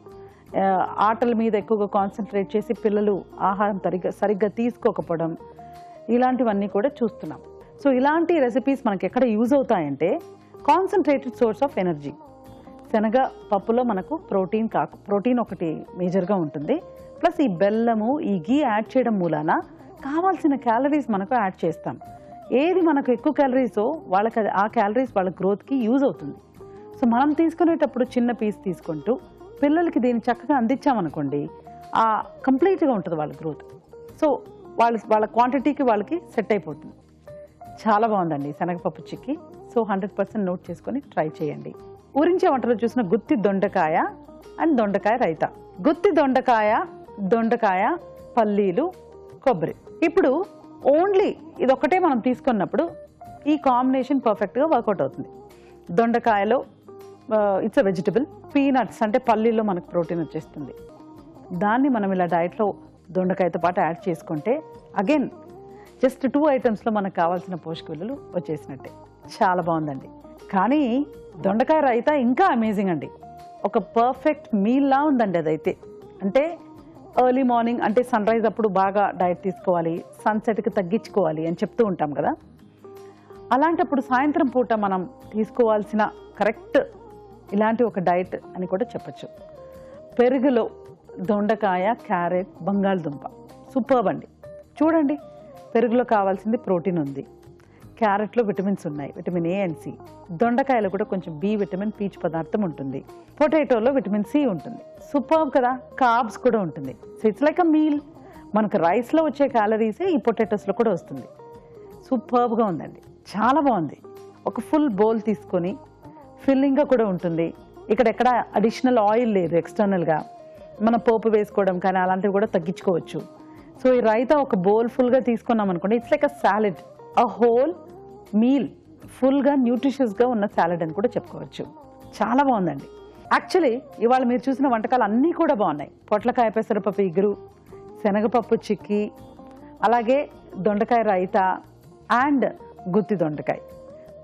ఆటల మీద ఎక్కువగా కాన్సన్ట్రేట్ చేసి పిల్లలు ఆహారం సరిగ్గా తీసుకోకపోవడం, ఇలాంటివన్నీ కూడా చూస్తున్నాం. సో ఇలాంటి రెసిపీస్ మనకి ఎక్కడ యూజ్ అవుతాయంటే కాన్సన్ట్రేటెడ్ సోర్స్ ఆఫ్ ఎనర్జీ. శనగ పప్పులో మనకు ప్రోటీన్ ఒకటి మేజర్గా ఉంటుంది. ప్లస్ ఈ బెల్లము, ఈ ఘీ యాడ్ చేయడం మూలాన కావాల్సిన క్యాలరీస్ మనకు యాడ్ చేస్తాం. ఏది మనకు ఎక్కువ క్యాలరీసో వాళ్ళకి ఆ క్యాలరీస్ వాళ్ళ గ్రోత్కి యూజ్ అవుతుంది. సో మనం తీసుకునేటప్పుడు చిన్న పీస్ తీసుకుంటూ పిల్లలకి దీన్ని చక్కగా అందించామనుకోండి, కంప్లీట్గా ఉంటుంది వాళ్ళ గ్రోత్. సో వాళ్ళ క్వాంటిటీకి వాళ్ళకి సెట్ అయిపోతుంది. చాలా బాగుందండి శనగపప్పు చిక్కీ. సో 100% నోట్ చేసుకొని ట్రై చేయండి. ఊరించే వంటలో చూసిన గుత్తి దొండకాయ అండ్ దొండకాయ రైతా. గుత్తి దొండకాయ, పల్లీలు, కొబ్బరి. ఇప్పుడు ఓన్లీ ఇదొక్కటే మనం తీసుకున్నప్పుడు ఈ కాంబినేషన్ పర్ఫెక్ట్గా వర్కౌట్ అవుతుంది. దొండకాయలో ఇట్స్ అ వెజిటబుల్. పీనట్స్ అంటే పల్లీలో మనకు ప్రోటీన్ వచ్చేస్తుంది. దాన్ని మనం ఇలా డైట్లో దొండకాయతో పాటు యాడ్ చేసుకుంటే అగైన్ జస్ట్ 2 items మనకు కావాల్సిన పోషక విలువలు వచ్చేసినట్టే. చాలా బాగుందండి. కానీ దొండకాయ రైతా ఇంకా అమేజింగ్ అండి. ఒక పర్ఫెక్ట్ మీల్లా ఉందండి అదైతే. అంటే ఎర్లీ మార్నింగ్ అంటే సన్ రైజ్ అప్పుడు బాగా డైట్ తీసుకోవాలి, సన్సెట్కి తగ్గించుకోవాలి అని చెప్తూ ఉంటాం కదా. అలాంటప్పుడు సాయంత్రం పూట మనం తీసుకోవాల్సిన కరెక్ట్ ఇలాంటి ఒక డైట్ అని కూడా చెప్పచ్చు. పెరుగులో దొండకాయ, క్యారెట్, బంగాళదుంప సూపర్బ్ అండి. చూడండి, పెరుగులో కావాల్సింది ప్రోటీన్ ఉంది, క్యారెట్లో విటమిన్స్ ఉన్నాయి, విటమిన్ A అండ్ C. దొండకాయలో కూడా కొంచెం B విటమిన్, పీచు పదార్థం ఉంటుంది. పొటాటోలో విటమిన్ C ఉంటుంది. సూపర్బ్ కదా. కార్బ్స్ కూడా ఉంటుంది. So it's like a meal. మనకు రైస్లో వచ్చే క్యాలరీసే ఈ పొటాటోస్లో కూడా వస్తుంది. సూపర్బ్గా ఉందండి. చాలా బాగుంది. ఒక ఫుల్ బౌల్ తీసుకొని ఫిల్లింగ్గా కూడా ఉంటుంది. ఎక్కడ అడిషనల్ ఆయిల్ లేదు ఎక్స్టర్నల్గా. మనం పోపు వేసుకోవడం కానీ అలాంటివి కూడా తగ్గించుకోవచ్చు. సో ఈ రైతా ఒక బౌల్ ఫుల్గా తీసుకున్నాం అనుకోండి, it's like a salad, a whole meal, ఫుల్గా న్యూట్రిషియస్గా ఉన్న సాలెడ్ అని కూడా చెప్పుకోవచ్చు. చాలా బాగుందండి. యాక్చువల్లీ ఇవాళ మీరు చూసిన వంటకాలు అన్నీ కూడా బాగున్నాయి. పొట్లకాయ పెసరపప్పు ఇగురు, శనగపప్పు చిక్కీ, అలాగే దొండకాయ రైతా అండ్ గుత్తి దొండకాయ.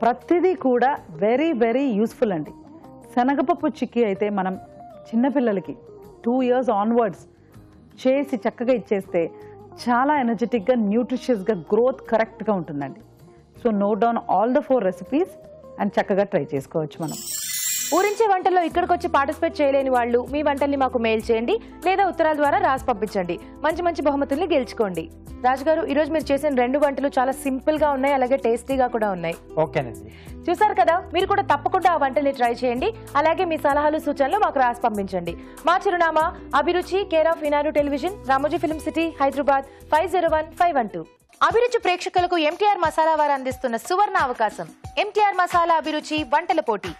ప్రతిదీ కూడా వెరీ వెరీ యూస్ఫుల్ అండి. శనగపప్పు చిక్కీ అయితే మనం చిన్నపిల్లలకి 2 years ఆన్వర్డ్స్ చేసి చక్కగా ఇచ్చేస్తే చాలా ఎనర్జెటిక్గా, న్యూట్రిషియస్గా, గ్రోత్ కరెక్ట్గా ఉంటుందండి. So note down all the 4 recipes and చక్కగా ట్రై చేసుకోవచ్చు మనం. ఊరించే వంటల్లో ఇక్కడికి వచ్చి పార్టిసిపేట్ చేయలేని వాళ్ళు మీ వంటల్ని మాకు మెయిల్ చేయండి లేదా ఉత్తరాల ద్వారా రాసి పంపించండి. మంచి మంచి బహుమతుల్ని గెలుచుకోండి. రాజుగారు, ఈ రోజు మీరు చేసిన 2 వంటలు చాలా సింపుల్ గా ఉన్నాయి, అలాగే టేస్టీగా కూడా ఉన్నాయి. ఓకేనండి. చూసారు కదా, మీరు కూడా తప్పకుండా ఆ వంటల్ని ట్రై చేయండి. అలాగే మీ సలహాలు సూచనలు మాకు రాసి పంపించండి. మా చిరునామా అభిరుచి, care of Eenadu television, Ramoji film city, Hyderabad 501512. అభిరుచి ప్రేక్షకులకు ఎంటీఆర్ మసాలా వారు అందిస్తున్న సువర్ణ అవకాశం. ఎంటీఆర్ మసాలా అభిరుచి వంటల పోటీ.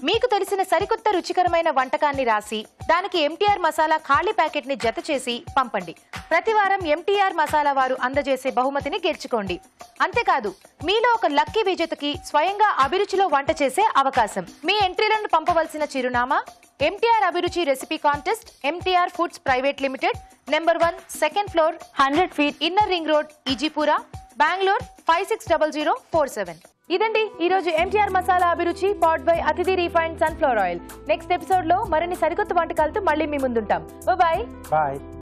మీకు తెలిసిన సరికొత్త రుచికరమైన వంటకాన్ని రాసి దానికి ఎంటీఆర్ మసాలా ఖాళీ ప్యాకెట్ ని జత చేసి పంపండి. ప్రతి వారం ఎంటీఆర్ మసాలా వారు అందజేసే బహుమతిని గెలుచుకోండి. అంతేకాదు, మీలో ఒక లక్కీ విజేతకి స్వయంగా అభిరుచిలో వంట చేసే అవకాశం. మీ ఎంట్రీలను పంపవలసిన చిరునామా MTR Abhiruchi recipe contest, MTR foods private limited, number 1, second floor, 100 feet, inner ring road, Ejipura, Bengaluru 560047. ఇదండి ఈ రోజు MTR masala Abhiruchi powered by Atithi refined sunflower oil. Next episode లో మరిన్ని సరికొత్త వంటకాలతో మళ్ళీ మీ ముందుంటాం. బాయ్.